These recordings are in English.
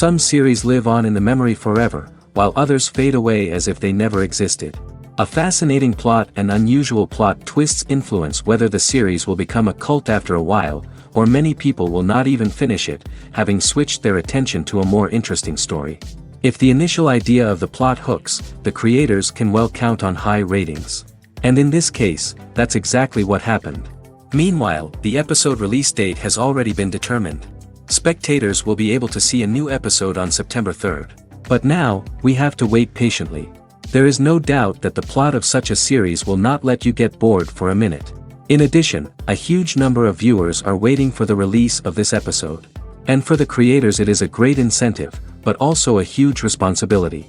Some series live on in the memory forever, while others fade away as if they never existed. A fascinating plot and unusual plot twists influence whether the series will become a cult after a while, or many people will not even finish it, having switched their attention to a more interesting story. If the initial idea of the plot hooks, the creators can well count on high ratings. And in this case, that's exactly what happened. Meanwhile, the episode release date has already been determined. Spectators will be able to see a new episode on September 3rd. But now, we have to wait patiently. There is no doubt that the plot of such a series will not let you get bored for a minute. In addition, a huge number of viewers are waiting for the release of this episode. And for the creators it is a great incentive, but also a huge responsibility.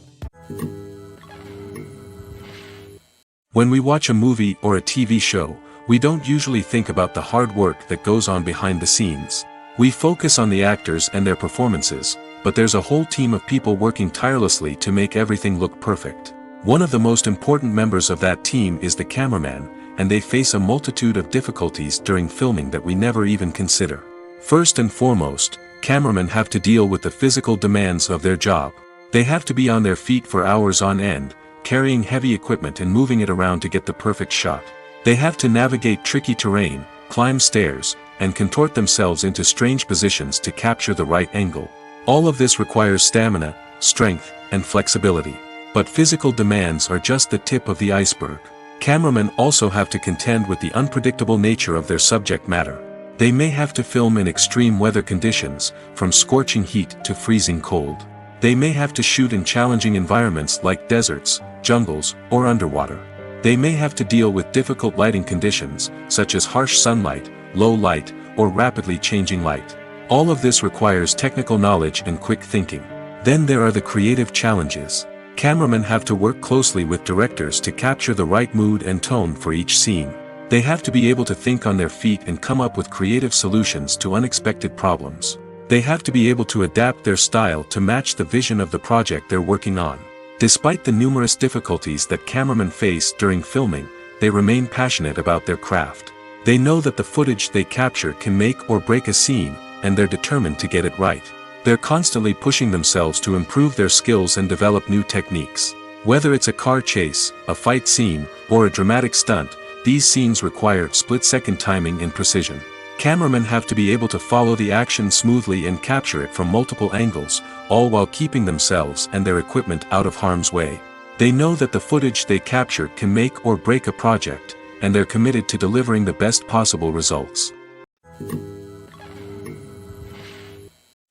When we watch a movie or a TV show, we don't usually think about the hard work that goes on behind the scenes. We focus on the actors and their performances, but there's a whole team of people working tirelessly to make everything look perfect. One of the most important members of that team is the cameraman, and they face a multitude of difficulties during filming that we never even consider. First and foremost, cameramen have to deal with the physical demands of their job. They have to be on their feet for hours on end, carrying heavy equipment and moving it around to get the perfect shot. They have to navigate tricky terrain, climb stairs, and contort themselves into strange positions to capture the right angle. All of this requires stamina, strength, and flexibility. But physical demands are just the tip of the iceberg. Cameramen also have to contend with the unpredictable nature of their subject matter. They may have to film in extreme weather conditions, from scorching heat to freezing cold. They may have to shoot in challenging environments like deserts, jungles, or underwater. They may have to deal with difficult lighting conditions, such as harsh sunlight, low light, or rapidly changing light. All of this requires technical knowledge and quick thinking. Then there are the creative challenges. Cameramen have to work closely with directors to capture the right mood and tone for each scene. They have to be able to think on their feet and come up with creative solutions to unexpected problems. They have to be able to adapt their style to match the vision of the project they're working on. Despite the numerous difficulties that cameramen face during filming, they remain passionate about their craft. They know that the footage they capture can make or break a scene, and they're determined to get it right. They're constantly pushing themselves to improve their skills and develop new techniques. Whether it's a car chase, a fight scene, or a dramatic stunt, these scenes require split-second timing and precision. Cameramen have to be able to follow the action smoothly and capture it from multiple angles, all while keeping themselves and their equipment out of harm's way. They know that the footage they capture can make or break a project, and they're committed to delivering the best possible results.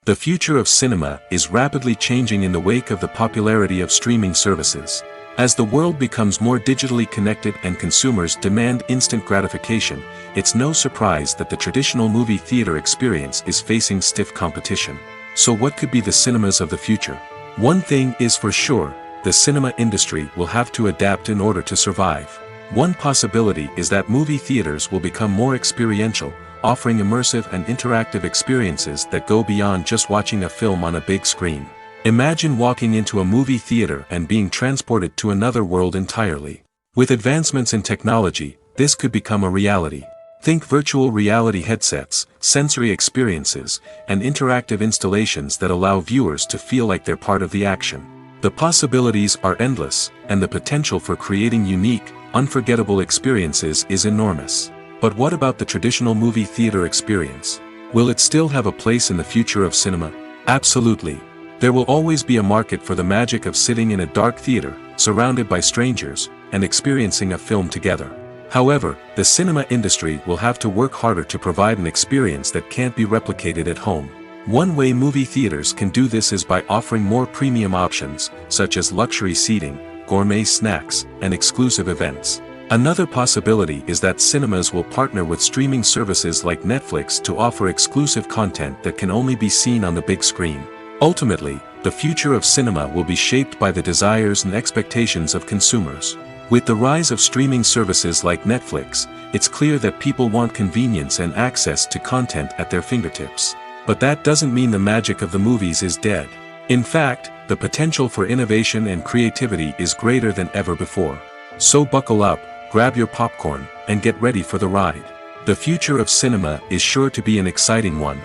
The future of cinema is rapidly changing in the wake of the popularity of streaming services. As the world becomes more digitally connected and consumers demand instant gratification, it's no surprise that the traditional movie theater experience is facing stiff competition. So what could be the cinemas of the future? One thing is for sure, the cinema industry will have to adapt in order to survive. One possibility is that movie theaters will become more experiential, offering immersive and interactive experiences that go beyond just watching a film on a big screen. Imagine walking into a movie theater and being transported to another world entirely. With advancements in technology, this could become a reality. Think virtual reality headsets, sensory experiences, and interactive installations that allow viewers to feel like they're part of the action. The possibilities are endless, and the potential for creating unique, unforgettable experiences is enormous. But what about the traditional movie theater experience? Will it still have a place in the future of cinema? Absolutely. There will always be a market for the magic of sitting in a dark theater, surrounded by strangers, and experiencing a film together. However, the cinema industry will have to work harder to provide an experience that can't be replicated at home. One way movie theaters can do this is by offering more premium options, such as luxury seating, gourmet snacks, and exclusive events. Another possibility is that cinemas will partner with streaming services like Netflix to offer exclusive content that can only be seen on the big screen. Ultimately, the future of cinema will be shaped by the desires and expectations of consumers. With the rise of streaming services like Netflix, it's clear that people want convenience and access to content at their fingertips. But that doesn't mean the magic of the movies is dead. In fact, the potential for innovation and creativity is greater than ever before. So buckle up, grab your popcorn, and get ready for the ride. The future of cinema is sure to be an exciting one.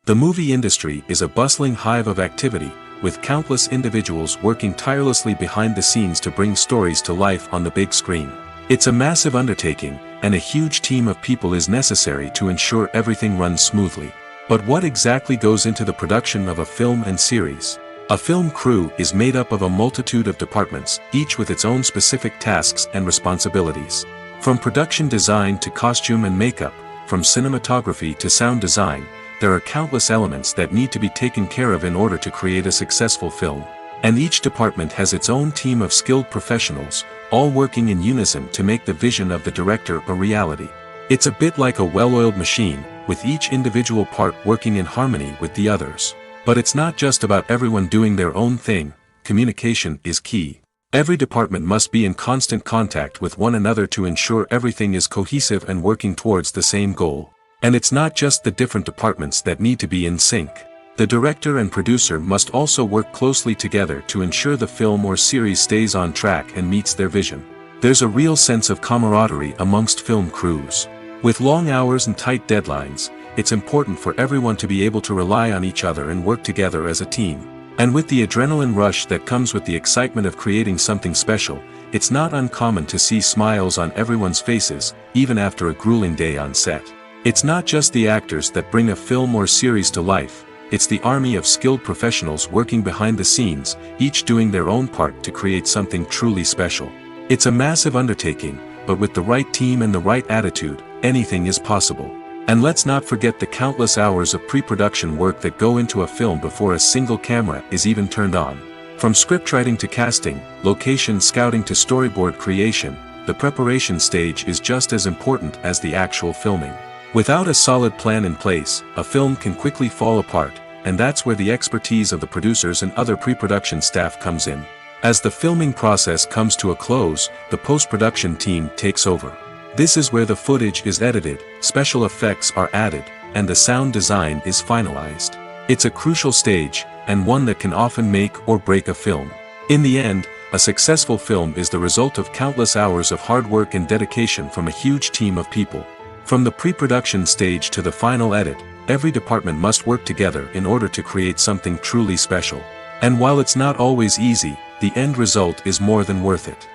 The movie industry is a bustling hive of activity, with countless individuals working tirelessly behind the scenes to bring stories to life on the big screen. It's a massive undertaking, and a huge team of people is necessary to ensure everything runs smoothly. But what exactly goes into the production of a film and series? A film crew is made up of a multitude of departments, each with its own specific tasks and responsibilities. From production design to costume and makeup, from cinematography to sound design, there are countless elements that need to be taken care of in order to create a successful film. And each department has its own team of skilled professionals, all working in unison to make the vision of the director a reality. It's a bit like a well-oiled machine, with each individual part working in harmony with the others. But it's not just about everyone doing their own thing. Communication is key. Every department must be in constant contact with one another to ensure everything is cohesive and working towards the same goal. And it's not just the different departments that need to be in sync. The director and producer must also work closely together to ensure the film or series stays on track and meets their vision. There's a real sense of camaraderie amongst film crews. With long hours and tight deadlines, it's important for everyone to be able to rely on each other and work together as a team. And with the adrenaline rush that comes with the excitement of creating something special, it's not uncommon to see smiles on everyone's faces, even after a grueling day on set. It's not just the actors that bring a film or series to life, it's the army of skilled professionals working behind the scenes, each doing their own part to create something truly special. It's a massive undertaking, but with the right team and the right attitude, anything is possible. And let's not forget the countless hours of pre-production work that go into a film before a single camera is even turned on. From scriptwriting to casting, location scouting to storyboard creation, the preparation stage is just as important as the actual filming. Without a solid plan in place, a film can quickly fall apart, and that's where the expertise of the producers and other pre-production staff comes in. As the filming process comes to a close, the post-production team takes over. This is where the footage is edited, special effects are added, and the sound design is finalized. It's a crucial stage, and one that can often make or break a film. In the end, a successful film is the result of countless hours of hard work and dedication from a huge team of people. From the pre-production stage to the final edit, every department must work together in order to create something truly special. And while it's not always easy, the end result is more than worth it.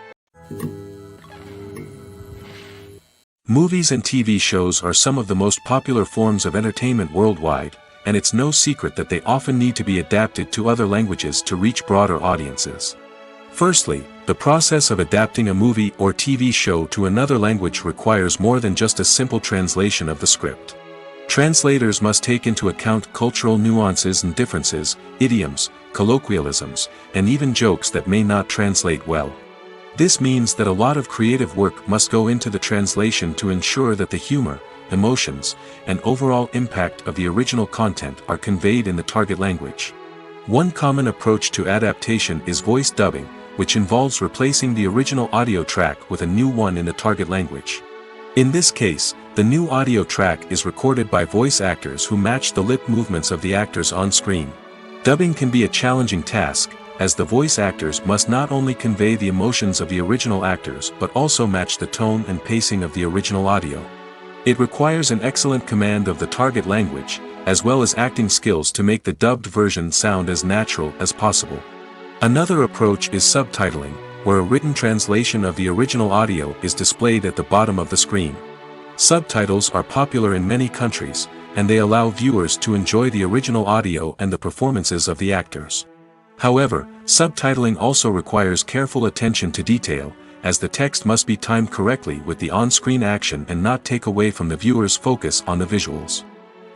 Movies and TV shows are some of the most popular forms of entertainment worldwide, and it's no secret that they often need to be adapted to other languages to reach broader audiences. Firstly, the process of adapting a movie or TV show to another language requires more than just a simple translation of the script. Translators must take into account cultural nuances and differences, idioms, colloquialisms, and even jokes that may not translate well. This means that a lot of creative work must go into the translation to ensure that the humor, emotions, and overall impact of the original content are conveyed in the target language. One common approach to adaptation is voice dubbing, which involves replacing the original audio track with a new one in the target language. In this case, the new audio track is recorded by voice actors who match the lip movements of the actors on screen. Dubbing can be a challenging task, as the voice actors must not only convey the emotions of the original actors but also match the tone and pacing of the original audio. It requires an excellent command of the target language, as well as acting skills to make the dubbed version sound as natural as possible. Another approach is subtitling, where a written translation of the original audio is displayed at the bottom of the screen. Subtitles are popular in many countries, and they allow viewers to enjoy the original audio and the performances of the actors. However, subtitling also requires careful attention to detail, as the text must be timed correctly with the on-screen action and not take away from the viewer's focus on the visuals.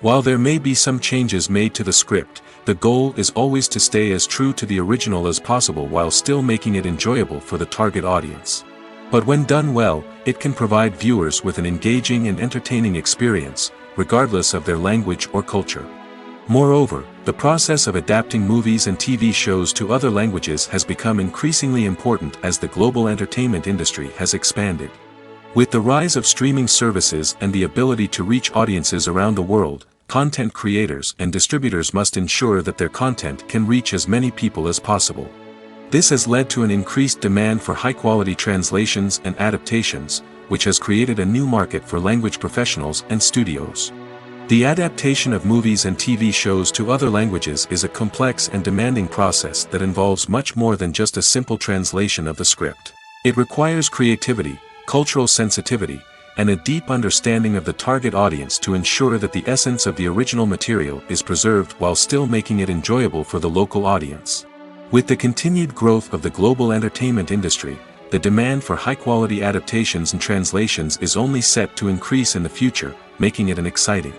While there may be some changes made to the script, the goal is always to stay as true to the original as possible while still making it enjoyable for the target audience. But when done well, it can provide viewers with an engaging and entertaining experience, regardless of their language or culture. Moreover, the process of adapting movies and TV shows to other languages has become increasingly important as the global entertainment industry has expanded. With the rise of streaming services and the ability to reach audiences around the world, content creators and distributors must ensure that their content can reach as many people as possible. This has led to an increased demand for high-quality translations and adaptations, which has created a new market for language professionals and studios. The adaptation of movies and TV shows to other languages is a complex and demanding process that involves much more than just a simple translation of the script. It requires creativity, cultural sensitivity, and a deep understanding of the target audience to ensure that the essence of the original material is preserved while still making it enjoyable for the local audience. With the continued growth of the global entertainment industry, the demand for high-quality adaptations and translations is only set to increase in the future, making it an exciting.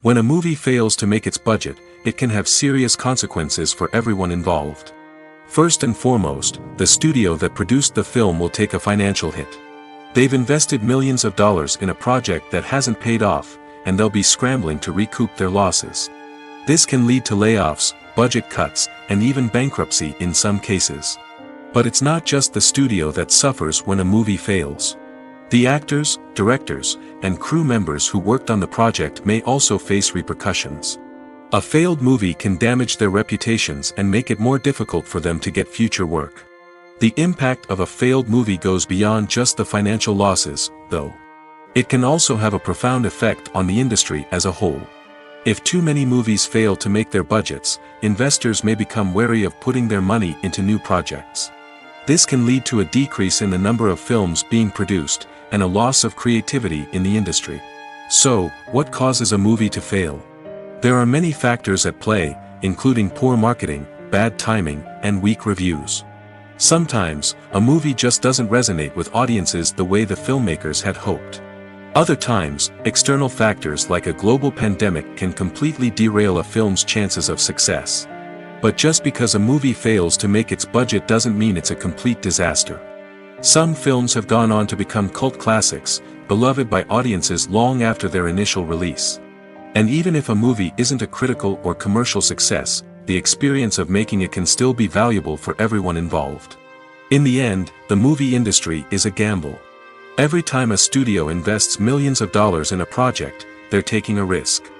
When a movie fails to make its budget, it can have serious consequences for everyone involved. First and foremost, the studio that produced the film will take a financial hit. They've invested millions of dollars in a project that hasn't paid off, and they'll be scrambling to recoup their losses. This can lead to layoffs, budget cuts, and even bankruptcy in some cases. But it's not just the studio that suffers when a movie fails. The actors, directors, and crew members who worked on the project may also face repercussions. A failed movie can damage their reputations and make it more difficult for them to get future work. The impact of a failed movie goes beyond just the financial losses, though. It can also have a profound effect on the industry as a whole. If too many movies fail to make their budgets, investors may become wary of putting their money into new projects. This can lead to a decrease in the number of films being produced, and a loss of creativity in the industry. So, what causes a movie to fail? There are many factors at play, including poor marketing, bad timing, and weak reviews. Sometimes, a movie just doesn't resonate with audiences the way the filmmakers had hoped. Other times, external factors like a global pandemic can completely derail a film's chances of success. But just because a movie fails to make its budget doesn't mean it's a complete disaster. Some films have gone on to become cult classics, beloved by audiences long after their initial release. And even if a movie isn't a critical or commercial success, the experience of making it can still be valuable for everyone involved. In the end, the movie industry is a gamble. Every time a studio invests millions of dollars in a project, they're taking a risk.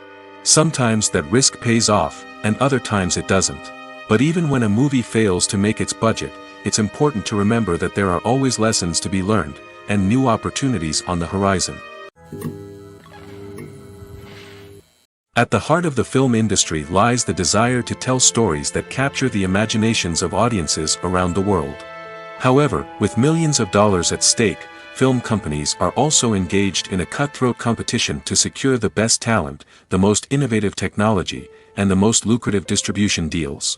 Sometimes that risk pays off, and other times it doesn't. But even when a movie fails to make its budget, it's important to remember that there are always lessons to be learned, and new opportunities on the horizon. At the heart of the film industry lies the desire to tell stories that capture the imaginations of audiences around the world. However, with millions of dollars at stake, film companies are also engaged in a cutthroat competition to secure the best talent, the most innovative technology, and the most lucrative distribution deals.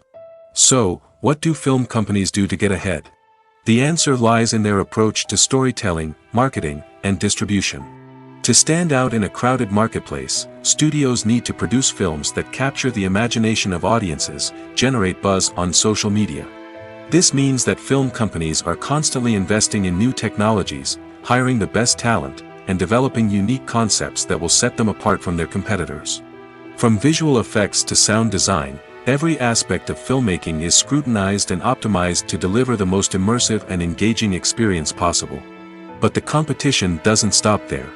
So, what do film companies do to get ahead? The answer lies in their approach to storytelling, marketing, and distribution. To stand out in a crowded marketplace, studios need to produce films that capture the imagination of audiences, generate buzz on social media. This means that film companies are constantly investing in new technologies, hiring the best talent, and developing unique concepts that will set them apart from their competitors. From visual effects to sound design, every aspect of filmmaking is scrutinized and optimized to deliver the most immersive and engaging experience possible. But the competition doesn't stop there.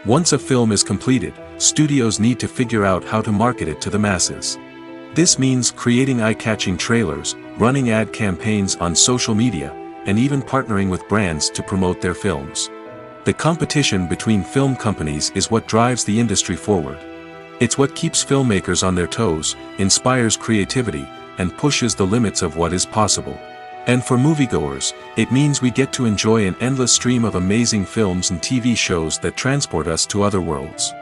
Once a film is completed, studios need to figure out how to market it to the masses. This means creating eye-catching trailers, running ad campaigns on social media, and even partnering with brands to promote their films. The competition between film companies is what drives the industry forward. It's what keeps filmmakers on their toes, inspires creativity, and pushes the limits of what is possible. And for moviegoers, it means we get to enjoy an endless stream of amazing films and TV shows that transport us to other worlds.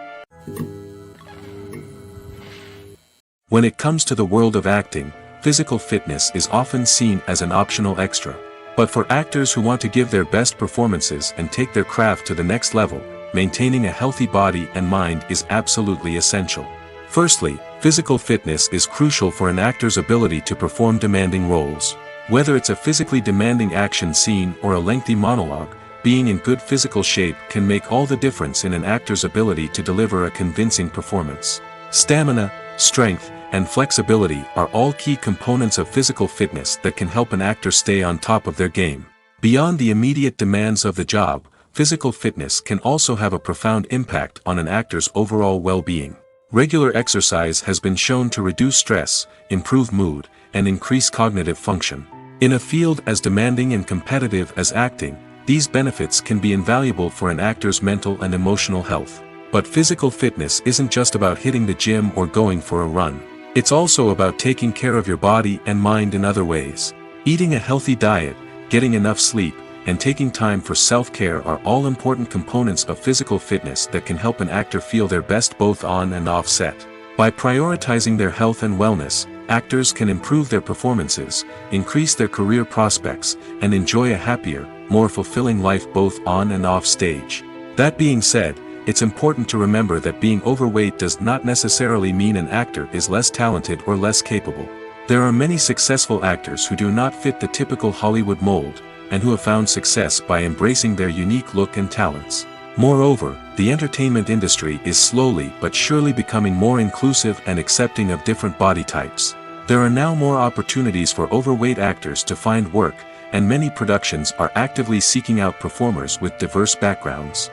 When it comes to the world of acting, physical fitness is often seen as an optional extra. But for actors who want to give their best performances and take their craft to the next level, maintaining a healthy body and mind is absolutely essential. Firstly, physical fitness is crucial for an actor's ability to perform demanding roles. Whether it's a physically demanding action scene or a lengthy monologue, being in good physical shape can make all the difference in an actor's ability to deliver a convincing performance. Stamina, strength, and flexibility are all key components of physical fitness that can help an actor stay on top of their game. Beyond the immediate demands of the job, physical fitness can also have a profound impact on an actor's overall well-being. Regular exercise has been shown to reduce stress, improve mood, and increase cognitive function. In a field as demanding and competitive as acting, These benefits can be invaluable for an actor's mental and emotional health. But physical fitness isn't just about hitting the gym or going for a run. It's also about taking care of your body and mind in other ways. Eating a healthy diet, getting enough sleep, and taking time for self-care are all important components of physical fitness that can help an actor feel their best both on and off set. By prioritizing their health and wellness, actors can improve their performances, increase their career prospects, and enjoy a happier, more fulfilling life both on and off stage. That being said, it's important to remember that being overweight does not necessarily mean an actor is less talented or less capable. There are many successful actors who do not fit the typical Hollywood mold, and who have found success by embracing their unique look and talents. Moreover, the entertainment industry is slowly but surely becoming more inclusive and accepting of different body types. There are now more opportunities for overweight actors to find work, and many productions are actively seeking out performers with diverse backgrounds.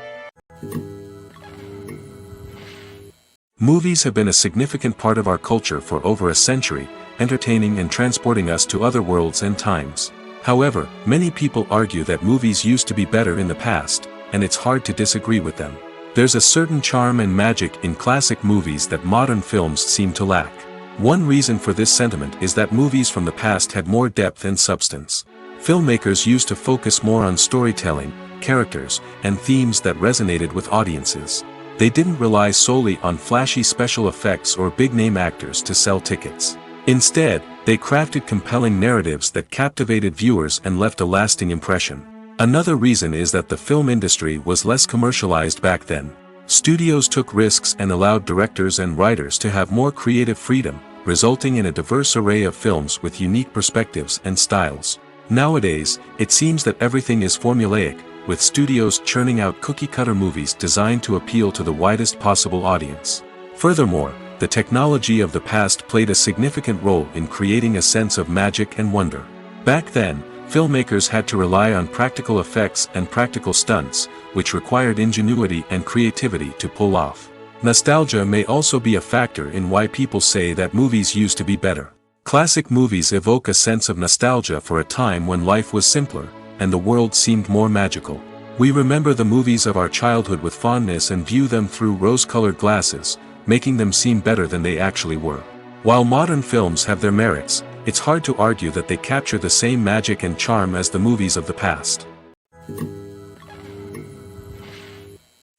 Movies have been a significant part of our culture for over a century, entertaining and transporting us to other worlds and times. However, many people argue that movies used to be better in the past, and it's hard to disagree with them. There's a certain charm and magic in classic movies that modern films seem to lack. One reason for this sentiment is that movies from the past had more depth and substance. Filmmakers used to focus more on storytelling, characters, and themes that resonated with audiences. They didn't rely solely on flashy special effects or big-name actors to sell tickets. Instead, they crafted compelling narratives that captivated viewers and left a lasting impression. Another reason is that the film industry was less commercialized back then. Studios took risks and allowed directors and writers to have more creative freedom, resulting in a diverse array of films with unique perspectives and styles. Nowadays, it seems that everything is formulaic, with studios churning out cookie-cutter movies designed to appeal to the widest possible audience. Furthermore, the technology of the past played a significant role in creating a sense of magic and wonder. Back then, filmmakers had to rely on practical effects and practical stunts, which required ingenuity and creativity to pull off. Nostalgia may also be a factor in why people say that movies used to be better. Classic movies evoke a sense of nostalgia for a time when life was simpler, and the world seemed more magical. We remember the movies of our childhood with fondness and view them through rose-colored glasses, making them seem better than they actually were. While modern films have their merits, it's hard to argue that they capture the same magic and charm as the movies of the past.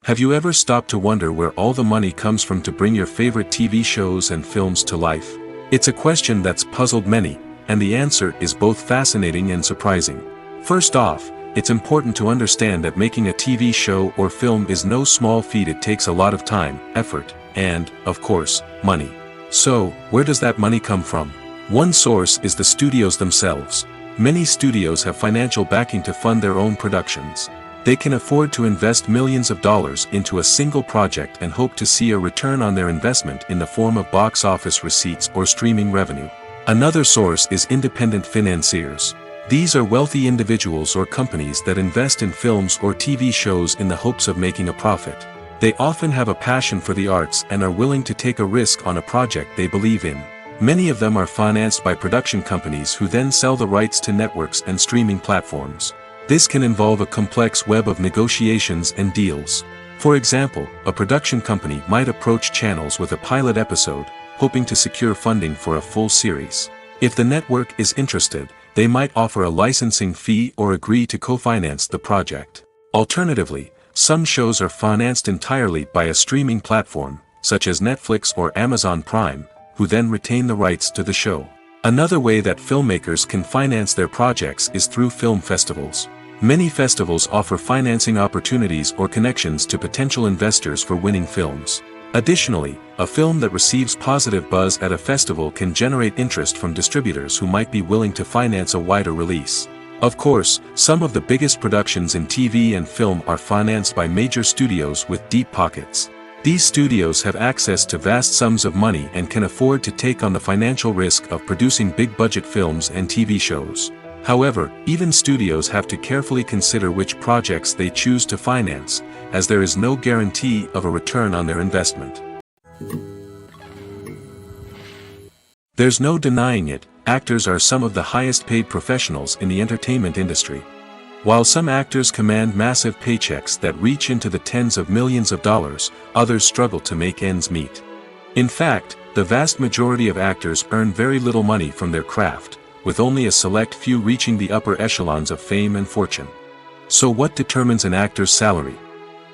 Have you ever stopped to wonder where all the money comes from to bring your favorite TV shows and films to life? It's a question that's puzzled many, and the answer is both fascinating and surprising. First off, it's important to understand that making a TV show or film is no small feat. It takes a lot of time, effort, and, of course, money. So, where does that money come from? One source is the studios themselves. Many studios have financial backing to fund their own productions. They can afford to invest millions of dollars into a single project and hope to see a return on their investment in the form of box office receipts or streaming revenue. Another source is independent financiers. These are wealthy individuals or companies that invest in films or TV shows in the hopes of making a profit. They often have a passion for the arts and are willing to take a risk on a project they believe in. Many of them are financed by production companies who then sell the rights to networks and streaming platforms. This can involve a complex web of negotiations and deals. For example, a production company might approach channels with a pilot episode, hoping to secure funding for a full series. If the network is interested, they might offer a licensing fee or agree to co-finance the project. Alternatively, some shows are financed entirely by a streaming platform, such as Netflix or Amazon Prime, who then retain the rights to the show. Another way that filmmakers can finance their projects is through film festivals. Many festivals offer financing opportunities or connections to potential investors for winning films. Additionally, a film that receives positive buzz at a festival can generate interest from distributors who might be willing to finance a wider release. Of course, some of the biggest productions in TV and film are financed by major studios with deep pockets. These studios have access to vast sums of money and can afford to take on the financial risk of producing big-budget films and TV shows. However, even studios have to carefully consider which projects they choose to finance, as there is no guarantee of a return on their investment. There's no denying it, actors are some of the highest paid professionals in the entertainment industry. While some actors command massive paychecks that reach into the tens of millions of dollars, others struggle to make ends meet. In fact, the vast majority of actors earn very little money from their craft, with only a select few reaching the upper echelons of fame and fortune. So what determines an actor's salary?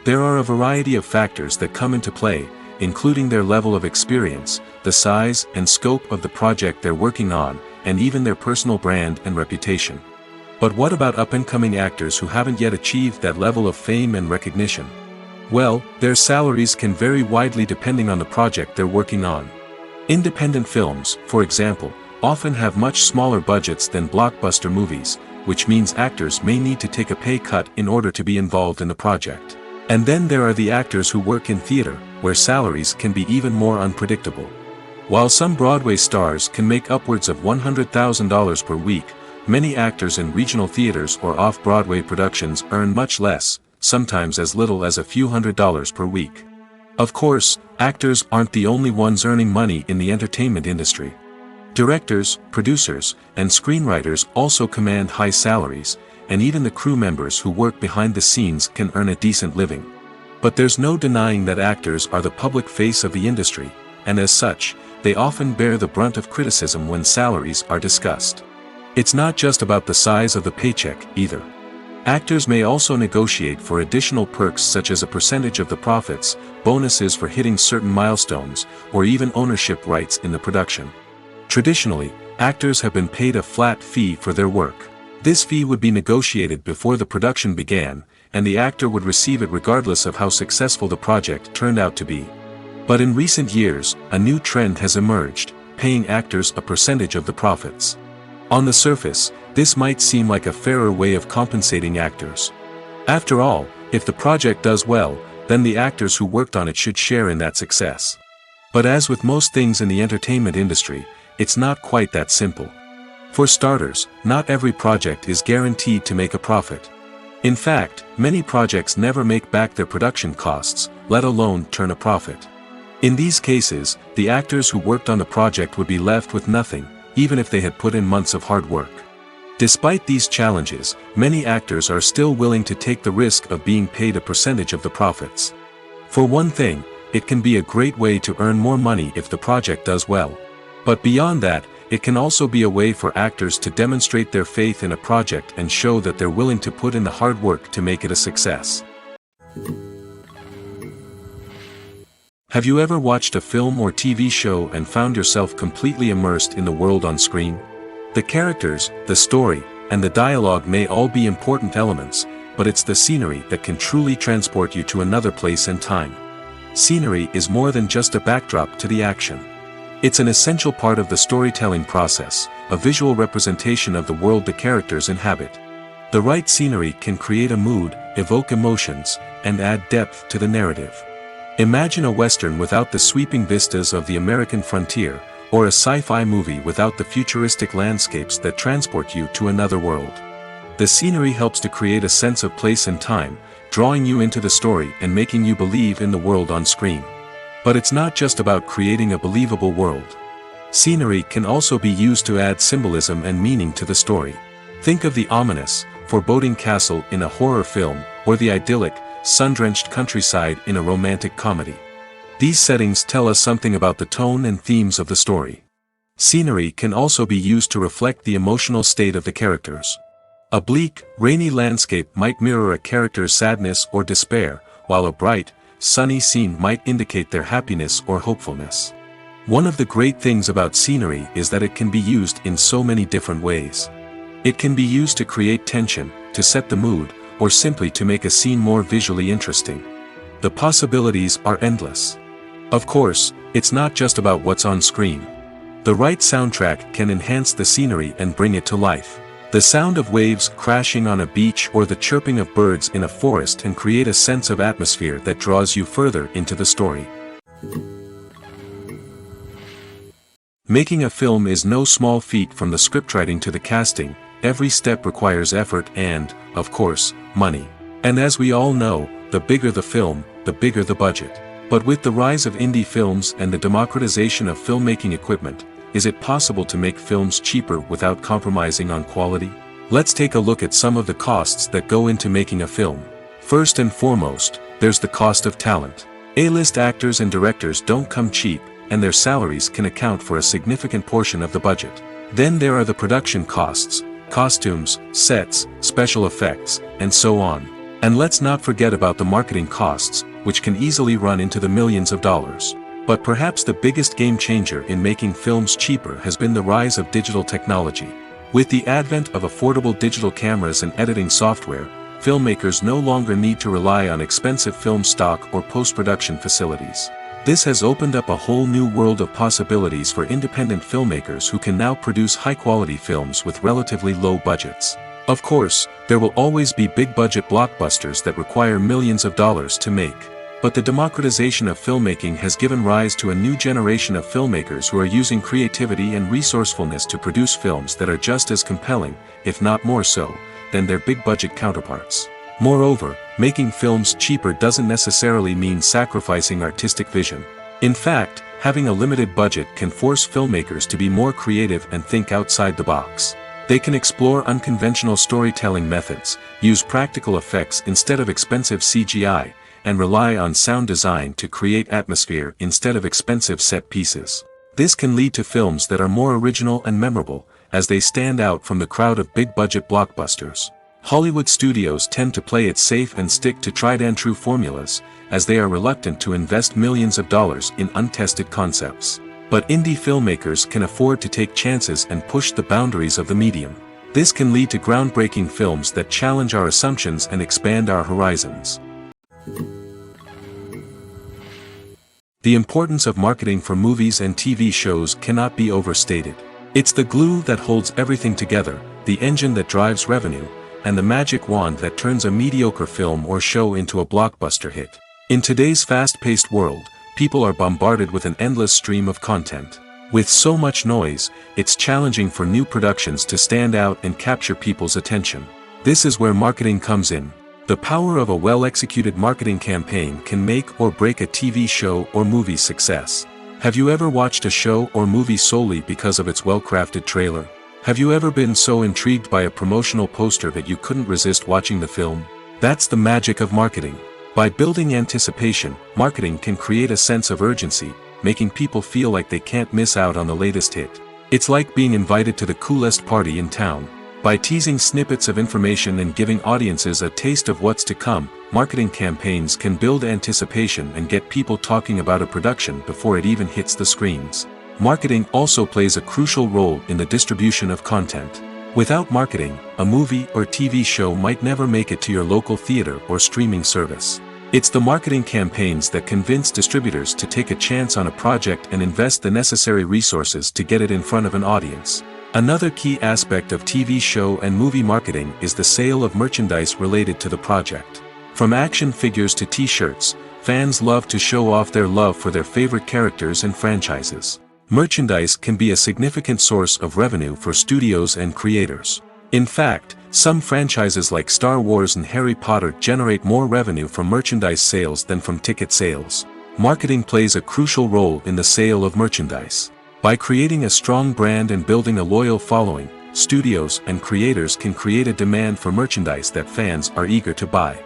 There are a variety of factors that come into play, including their level of experience, the size and scope of the project they're working on, and even their personal brand and reputation. But what about up-and-coming actors who haven't yet achieved that level of fame and recognition? Well, their salaries can vary widely depending on the project they're working on. Independent films, for example, often have much smaller budgets than blockbuster movies, which means actors may need to take a pay cut in order to be involved in the project. And then there are the actors who work in theater, where salaries can be even more unpredictable. While some Broadway stars can make upwards of $100,000 per week, many actors in regional theaters or off-Broadway productions earn much less, sometimes as little as a few $100s per week. Of course, actors aren't the only ones earning money in the entertainment industry. Directors, producers, and screenwriters also command high salaries, and even the crew members who work behind the scenes can earn a decent living. But there's no denying that actors are the public face of the industry, and as such, they often bear the brunt of criticism when salaries are discussed. It's not just about the size of the paycheck, either. Actors may also negotiate for additional perks such as a percentage of the profits, bonuses for hitting certain milestones, or even ownership rights in the production. Traditionally, actors have been paid a flat fee for their work. This fee would be negotiated before the production began, and the actor would receive it regardless of how successful the project turned out to be. But in recent years, a new trend has emerged, paying actors a percentage of the profits. On the surface, this might seem like a fairer way of compensating actors. After all, if the project does well, then the actors who worked on it should share in that success. But as with most things in the entertainment industry, it's not quite that simple. For starters, not every project is guaranteed to make a profit. In fact, many projects never make back their production costs, let alone turn a profit. In these cases, the actors who worked on the project would be left with nothing, even if they had put in months of hard work. Despite these challenges, many actors are still willing to take the risk of being paid a percentage of the profits. For one thing, it can be a great way to earn more money if the project does well. But beyond that, it can also be a way for actors to demonstrate their faith in a project and show that they're willing to put in the hard work to make it a success. Have you ever watched a film or TV show and found yourself completely immersed in the world on screen? The characters, the story, and the dialogue may all be important elements, but it's the scenery that can truly transport you to another place and time. Scenery is more than just a backdrop to the action. It's an essential part of the storytelling process, a visual representation of the world the characters inhabit. The right scenery can create a mood, evoke emotions, and add depth to the narrative. Imagine a Western without the sweeping vistas of the American frontier, or a sci-fi movie without the futuristic landscapes that transport you to another world. The scenery helps to create a sense of place and time, drawing you into the story and making you believe in the world on screen. But it's not just about creating a believable world. Scenery can also be used to add symbolism and meaning to the story. Think of the ominous, foreboding castle in a horror film, or the idyllic, sun-drenched countryside in a romantic comedy. These settings tell us something about the tone and themes of the story. Scenery can also be used to reflect the emotional state of the characters. A bleak, rainy landscape might mirror a character's sadness or despair, while a bright, sunny scene might indicate their happiness or hopefulness. One of the great things about scenery is that it can be used in so many different ways. It can be used to create tension, to set the mood, or simply to make a scene more visually interesting. The possibilities are endless. Of course, it's not just about what's on screen. The right soundtrack can enhance the scenery and bring it to life. The sound of waves crashing on a beach or the chirping of birds in a forest can create a sense of atmosphere that draws you further into the story. Making a film is no small feat. From the scriptwriting to the casting, every step requires effort and, of course, money. And as we all know, the bigger the film, the bigger the budget. But with the rise of indie films and the democratization of filmmaking equipment, is it possible to make films cheaper without compromising on quality? Let's take a look at some of the costs that go into making a film. First and foremost, there's the cost of talent. A-list actors and directors don't come cheap, and their salaries can account for a significant portion of the budget. Then there are the production costs, costumes, sets, special effects, and so on. And let's not forget about the marketing costs, which can easily run into the millions of dollars. But perhaps the biggest game changer in making films cheaper has been the rise of digital technology. With the advent of affordable digital cameras and editing software, filmmakers no longer need to rely on expensive film stock or post-production facilities. This has opened up a whole new world of possibilities for independent filmmakers who can now produce high-quality films with relatively low budgets. Of course, there will always be big-budget blockbusters that require millions of dollars to make. But the democratization of filmmaking has given rise to a new generation of filmmakers who are using creativity and resourcefulness to produce films that are just as compelling, if not more so, than their big-budget counterparts. Moreover, making films cheaper doesn't necessarily mean sacrificing artistic vision. In fact, having a limited budget can force filmmakers to be more creative and think outside the box. They can explore unconventional storytelling methods, use practical effects instead of expensive CGI, and rely on sound design to create atmosphere instead of expensive set pieces. This can lead to films that are more original and memorable, as they stand out from the crowd of big-budget blockbusters. Hollywood studios tend to play it safe and stick to tried-and-true formulas, as they are reluctant to invest millions of dollars in untested concepts. But indie filmmakers can afford to take chances and push the boundaries of the medium. This can lead to groundbreaking films that challenge our assumptions and expand our horizons. The importance of marketing for movies and TV shows cannot be overstated. It's the glue that holds everything together, the engine that drives revenue, and the magic wand that turns a mediocre film or show into a blockbuster hit. In today's fast-paced world, people are bombarded with an endless stream of content. With so much noise, it's challenging for new productions to stand out and capture people's attention. This is where marketing comes in. The power of a well-executed marketing campaign can make or break a TV show or movie's success. Have you ever watched a show or movie solely because of its well-crafted trailer? Have you ever been so intrigued by a promotional poster that you couldn't resist watching the film? That's the magic of marketing. By building anticipation, marketing can create a sense of urgency, making people feel like they can't miss out on the latest hit. It's like being invited to the coolest party in town. By teasing snippets of information and giving audiences a taste of what's to come, marketing campaigns can build anticipation and get people talking about a production before it even hits the screens. Marketing also plays a crucial role in the distribution of content. Without marketing, a movie or TV show might never make it to your local theater or streaming service. It's the marketing campaigns that convince distributors to take a chance on a project and invest the necessary resources to get it in front of an audience. Another key aspect of TV show and movie marketing is the sale of merchandise related to the project. From action figures to t-shirts, fans love to show off their love for their favorite characters and franchises. Merchandise can be a significant source of revenue for studios and creators. In fact, some franchises like Star Wars and Harry Potter generate more revenue from merchandise sales than from ticket sales. Marketing plays a crucial role in the sale of merchandise. By creating a strong brand and building a loyal following, studios and creators can create a demand for merchandise that fans are eager to buy.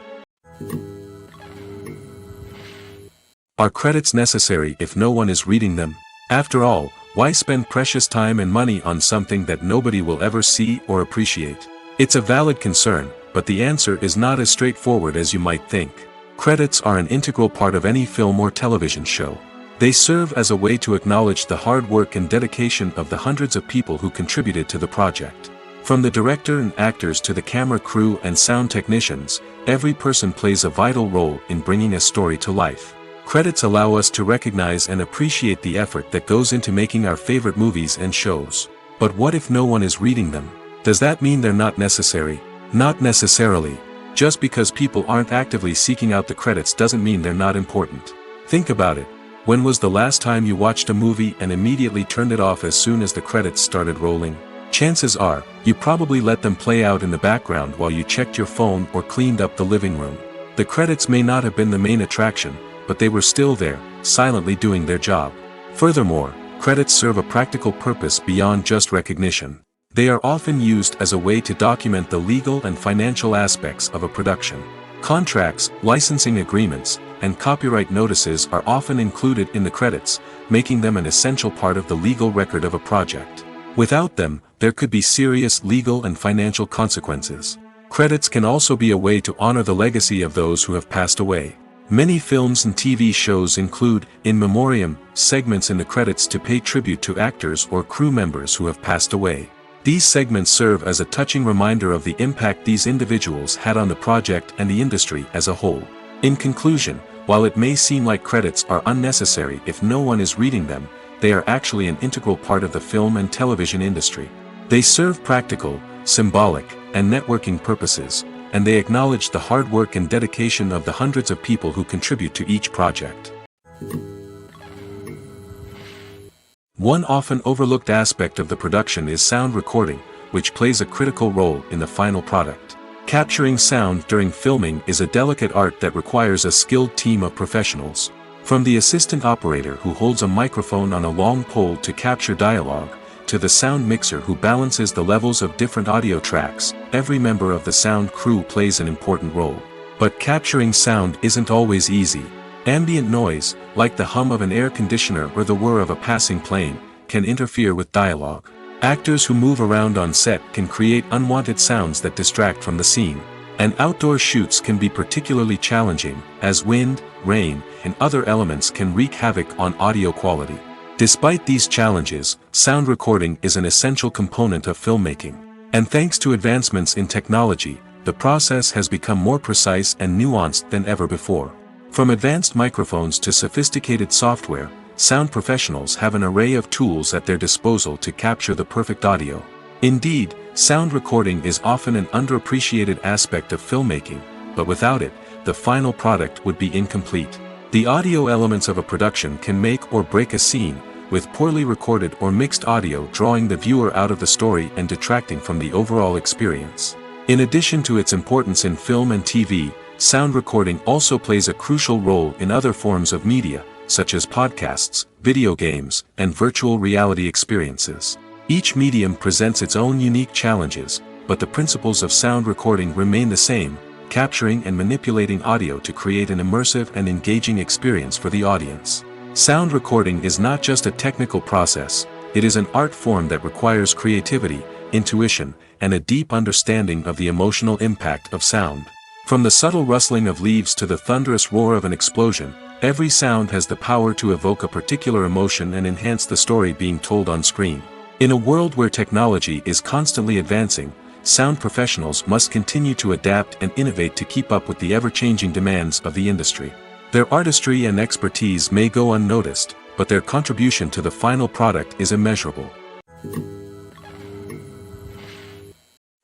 Are credits necessary if no one is reading them? After all, why spend precious time and money on something that nobody will ever see or appreciate? It's a valid concern, but the answer is not as straightforward as you might think. Credits are an integral part of any film or television show. They serve as a way to acknowledge the hard work and dedication of the hundreds of people who contributed to the project. From the director and actors to the camera crew and sound technicians, every person plays a vital role in bringing a story to life. Credits allow us to recognize and appreciate the effort that goes into making our favorite movies and shows. But what if no one is reading them? Does that mean they're not necessary? Not necessarily. Just because people aren't actively seeking out the credits doesn't mean they're not important. Think about it. When was the last time you watched a movie and immediately turned it off as soon as the credits started rolling? Chances are, you probably let them play out in the background while you checked your phone or cleaned up the living room. The credits may not have been the main attraction, but they were still there, silently doing their job. Furthermore, credits serve a practical purpose beyond just recognition. They are often used as a way to document the legal and financial aspects of a production. Contracts, licensing agreements, and copyright notices are often included in the credits, making them an essential part of the legal record of a project. Without them, there could be serious legal and financial consequences. Credits can also be a way to honor the legacy of those who have passed away. Many films and TV shows include, in memoriam, segments in the credits to pay tribute to actors or crew members who have passed away. These segments serve as a touching reminder of the impact these individuals had on the project and the industry as a whole. In conclusion, while it may seem like credits are unnecessary if no one is reading them, they are actually an integral part of the film and television industry. They serve practical, symbolic, and networking purposes, and they acknowledge the hard work and dedication of the hundreds of people who contribute to each project. One often overlooked aspect of the production is sound recording, which plays a critical role in the final product. Capturing sound during filming is a delicate art that requires a skilled team of professionals. From the assistant operator who holds a microphone on a long pole to capture dialogue, to the sound mixer who balances the levels of different audio tracks, every member of the sound crew plays an important role. But capturing sound isn't always easy. Ambient noise, like the hum of an air conditioner or the whir of a passing plane, can interfere with dialogue. Actors who move around on set can create unwanted sounds that distract from the scene. And outdoor shoots can be particularly challenging, as wind, rain, and other elements can wreak havoc on audio quality. Despite these challenges, sound recording is an essential component of filmmaking. And thanks to advancements in technology, the process has become more precise and nuanced than ever before. From advanced microphones to sophisticated software, sound professionals have an array of tools at their disposal to capture the perfect audio. Indeed, sound recording is often an underappreciated aspect of filmmaking, but without it, the final product would be incomplete. The audio elements of a production can make or break a scene, with poorly recorded or mixed audio drawing the viewer out of the story and detracting from the overall experience. In addition to its importance in film and TV, sound recording also plays a crucial role in other forms of media, such as podcasts, video games, and virtual reality experiences. Each medium presents its own unique challenges, but the principles of sound recording remain the same, capturing and manipulating audio to create an immersive and engaging experience for the audience. Sound recording is not just a technical process, it is an art form that requires creativity, intuition, and a deep understanding of the emotional impact of sound. From the subtle rustling of leaves to the thunderous roar of an explosion, every sound has the power to evoke a particular emotion and enhance the story being told on screen. In a world where technology is constantly advancing, sound professionals must continue to adapt and innovate to keep up with the ever-changing demands of the industry. Their artistry and expertise may go unnoticed, but their contribution to the final product is immeasurable.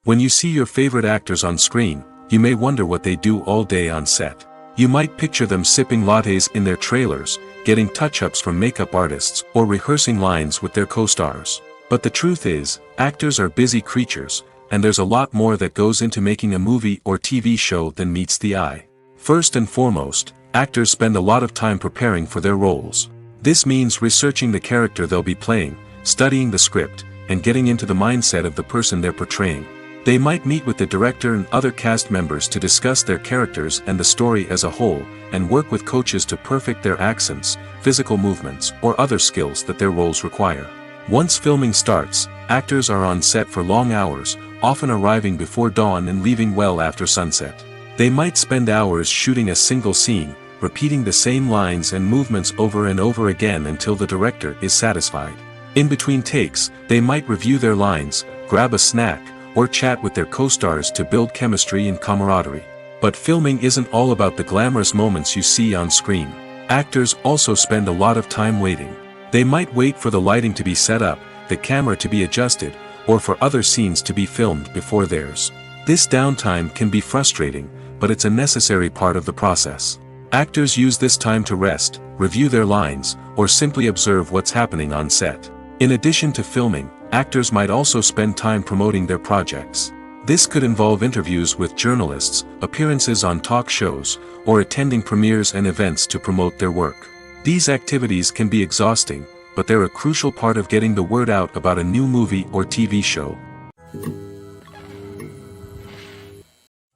When you see your favorite actors on screen, you may wonder what they do all day on set. You might picture them sipping lattes in their trailers, getting touch-ups from makeup artists, or rehearsing lines with their co-stars. But the truth is, actors are busy creatures, and there's a lot more that goes into making a movie or TV show than meets the eye. First and foremost, actors spend a lot of time preparing for their roles. This means researching the character they'll be playing, studying the script, and getting into the mindset of the person they're portraying. They might meet with the director and other cast members to discuss their characters and the story as a whole, and work with coaches to perfect their accents, physical movements, or other skills that their roles require. Once filming starts, actors are on set for long hours, often arriving before dawn and leaving well after sunset. They might spend hours shooting a single scene, repeating the same lines and movements over and over again until the director is satisfied. In between takes, they might review their lines, grab a snack, or chat with their co-stars to build chemistry and camaraderie. But filming isn't all about the glamorous moments you see on screen. Actors also spend a lot of time waiting. They might wait for the lighting to be set up, the camera to be adjusted, or for other scenes to be filmed before theirs. This downtime can be frustrating, but it's a necessary part of the process. Actors use this time to rest, review their lines, or simply observe what's happening on set. In addition to filming, actors might also spend time promoting their projects. This could involve interviews with journalists, appearances on talk shows, or attending premieres and events to promote their work. These activities can be exhausting, but they're a crucial part of getting the word out about a new movie or TV show.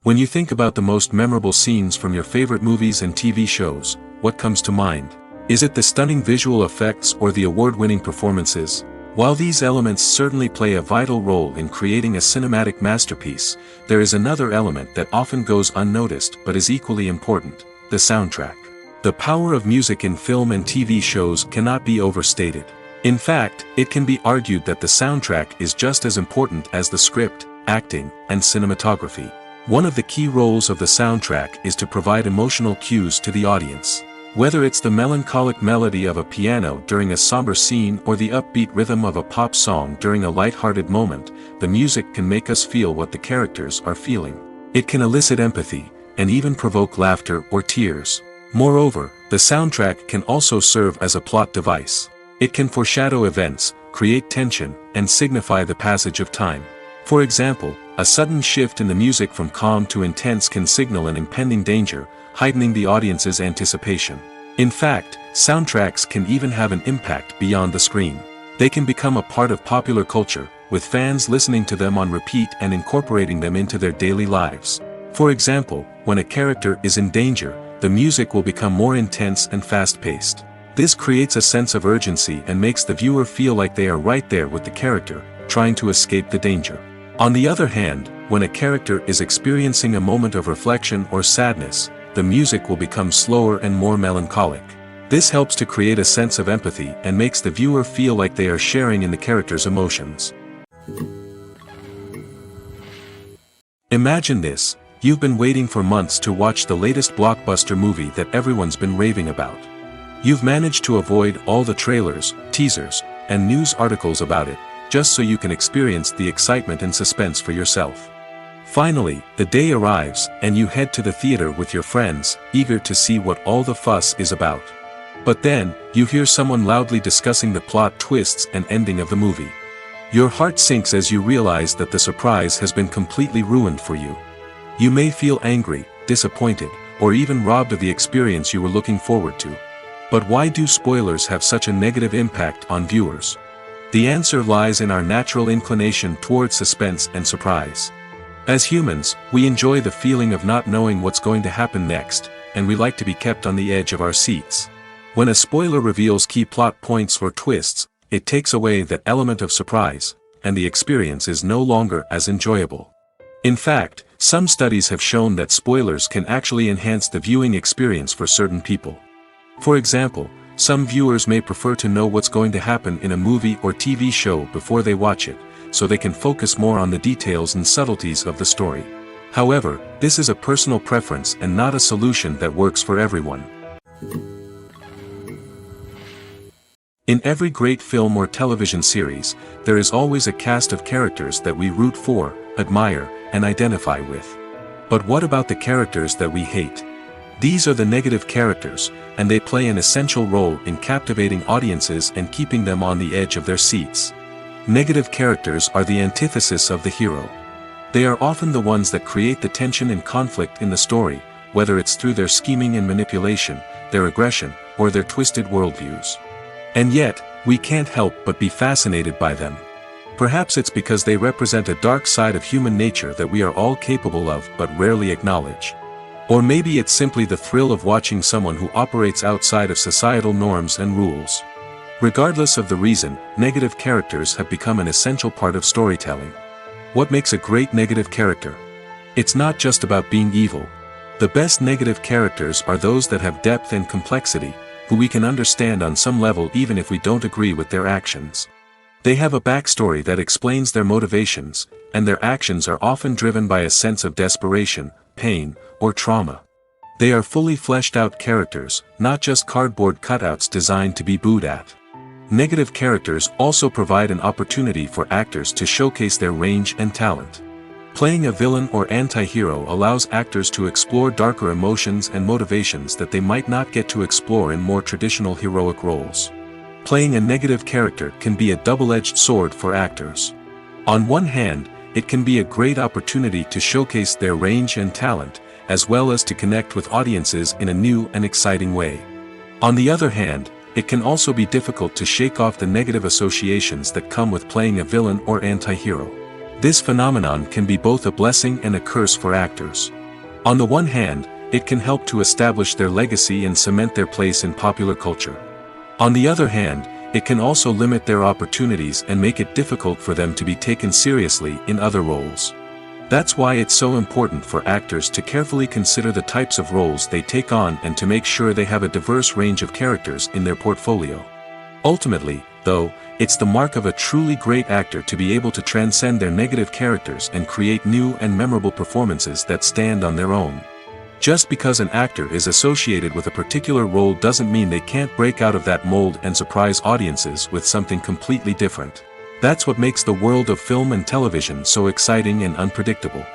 When you think about the most memorable scenes from your favorite movies and TV shows, what comes to mind? Is it the stunning visual effects or the award-winning performances? While these elements certainly play a vital role in creating a cinematic masterpiece, there is another element that often goes unnoticed but is equally important: the soundtrack. The power of music in film and TV shows cannot be overstated. In fact, it can be argued that the soundtrack is just as important as the script, acting, and cinematography. One of the key roles of the soundtrack is to provide emotional cues to the audience. Whether it's the melancholic melody of a piano during a somber scene or the upbeat rhythm of a pop song during a light-hearted moment, the music can make us feel what the characters are feeling. It can elicit empathy, and even provoke laughter or tears. Moreover, the soundtrack can also serve as a plot device. It can foreshadow events, create tension, and signify the passage of time. For example, a sudden shift in the music from calm to intense can signal an impending danger, heightening the audience's anticipation. In fact, soundtracks can even have an impact beyond the screen. They can become a part of popular culture, with fans listening to them on repeat and incorporating them into their daily lives. For example, when a character is in danger, the music will become more intense and fast-paced. This creates a sense of urgency and makes the viewer feel like they are right there with the character, trying to escape the danger. On the other hand, when a character is experiencing a moment of reflection or sadness, the music will become slower and more melancholic. This helps to create a sense of empathy and makes the viewer feel like they are sharing in the character's emotions. Imagine this: you've been waiting for months to watch the latest blockbuster movie that everyone's been raving about. You've managed to avoid all the trailers, teasers, and news articles about it, just so you can experience the excitement and suspense for yourself. Finally, the day arrives, and you head to the theater with your friends, eager to see what all the fuss is about. But then, you hear someone loudly discussing the plot twists and ending of the movie. Your heart sinks as you realize that the surprise has been completely ruined for you. You may feel angry, disappointed, or even robbed of the experience you were looking forward to. But why do spoilers have such a negative impact on viewers? The answer lies in our natural inclination toward suspense and surprise. As humans, we enjoy the feeling of not knowing what's going to happen next, and we like to be kept on the edge of our seats. When a spoiler reveals key plot points or twists, it takes away that element of surprise, and the experience is no longer as enjoyable. In fact, some studies have shown that spoilers can actually enhance the viewing experience for certain people. For example, some viewers may prefer to know what's going to happen in a movie or TV show before they watch it, so they can focus more on the details and subtleties of the story. However, this is a personal preference and not a solution that works for everyone. In every great film or television series, there is always a cast of characters that we root for, admire, and identify with. But what about the characters that we hate? These are the negative characters, and they play an essential role in captivating audiences and keeping them on the edge of their seats. Negative characters are the antithesis of the hero. They are often the ones that create the tension and conflict in the story, whether it's through their scheming and manipulation, their aggression, or their twisted worldviews. And yet, we can't help but be fascinated by them. Perhaps it's because they represent a dark side of human nature that we are all capable of but rarely acknowledge. Or maybe it's simply the thrill of watching someone who operates outside of societal norms and rules. Regardless of the reason, negative characters have become an essential part of storytelling. What makes a great negative character? It's not just about being evil. The best negative characters are those that have depth and complexity, who we can understand on some level even if we don't agree with their actions. They have a backstory that explains their motivations, and their actions are often driven by a sense of desperation, pain, or trauma. They are fully fleshed out characters, not just cardboard cutouts designed to be booed at. Negative characters also provide an opportunity for actors to showcase their range and talent. Playing a villain or anti-hero allows actors to explore darker emotions and motivations that they might not get to explore in more traditional heroic roles. Playing a negative character can be a double-edged sword for actors. On one hand, it can be a great opportunity to showcase their range and talent, as well as to connect with audiences in a new and exciting way. On the other hand, it can also be difficult to shake off the negative associations that come with playing a villain or anti-hero. This phenomenon can be both a blessing and a curse for actors. On the one hand, it can help to establish their legacy and cement their place in popular culture. On the other hand, it can also limit their opportunities and make it difficult for them to be taken seriously in other roles. That's why it's so important for actors to carefully consider the types of roles they take on and to make sure they have a diverse range of characters in their portfolio. Ultimately, though, it's the mark of a truly great actor to be able to transcend their negative characters and create new and memorable performances that stand on their own. Just because an actor is associated with a particular role doesn't mean they can't break out of that mold and surprise audiences with something completely different. That's what makes the world of film and television so exciting and unpredictable.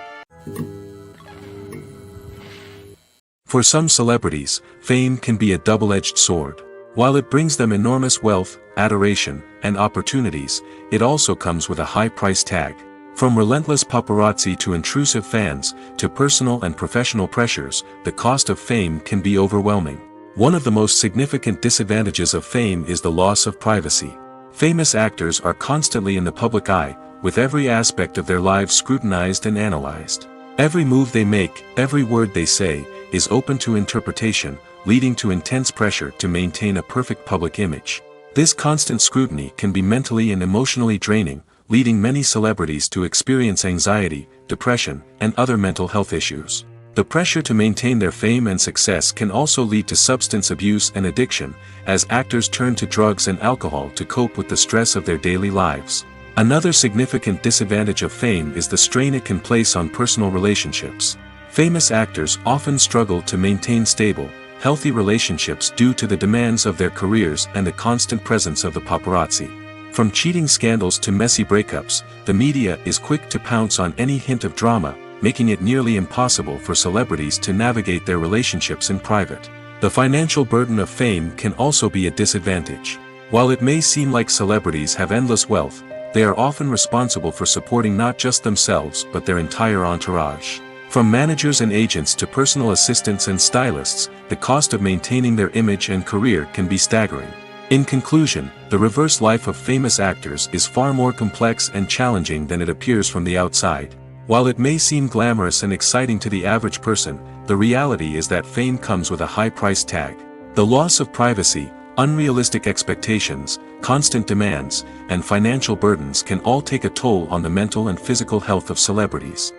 For some celebrities, fame can be a double-edged sword. While it brings them enormous wealth, adoration, and opportunities, it also comes with a high price tag. From relentless paparazzi to intrusive fans, to personal and professional pressures, the cost of fame can be overwhelming. One of the most significant disadvantages of fame is the loss of privacy. Famous actors are constantly in the public eye, with every aspect of their lives scrutinized and analyzed. Every move they make, every word they say, is open to interpretation, leading to intense pressure to maintain a perfect public image. This constant scrutiny can be mentally and emotionally draining, leading many celebrities to experience anxiety, depression, and other mental health issues. The pressure to maintain their fame and success can also lead to substance abuse and addiction, as actors turn to drugs and alcohol to cope with the stress of their daily lives. Another significant disadvantage of fame is the strain it can place on personal relationships. Famous actors often struggle to maintain stable, healthy relationships due to the demands of their careers and the constant presence of the paparazzi. From cheating scandals to messy breakups, the media is quick to pounce on any hint of drama, making it nearly impossible for celebrities to navigate their relationships in private. The financial burden of fame can also be a disadvantage. While it may seem like celebrities have endless wealth, they are often responsible for supporting not just themselves but their entire entourage. From managers and agents to personal assistants and stylists, the cost of maintaining their image and career can be staggering. In conclusion, the reverse life of famous actors is far more complex and challenging than it appears from the outside. While it may seem glamorous and exciting to the average person, the reality is that fame comes with a high price tag. The loss of privacy, unrealistic expectations, constant demands, and financial burdens can all take a toll on the mental and physical health of celebrities.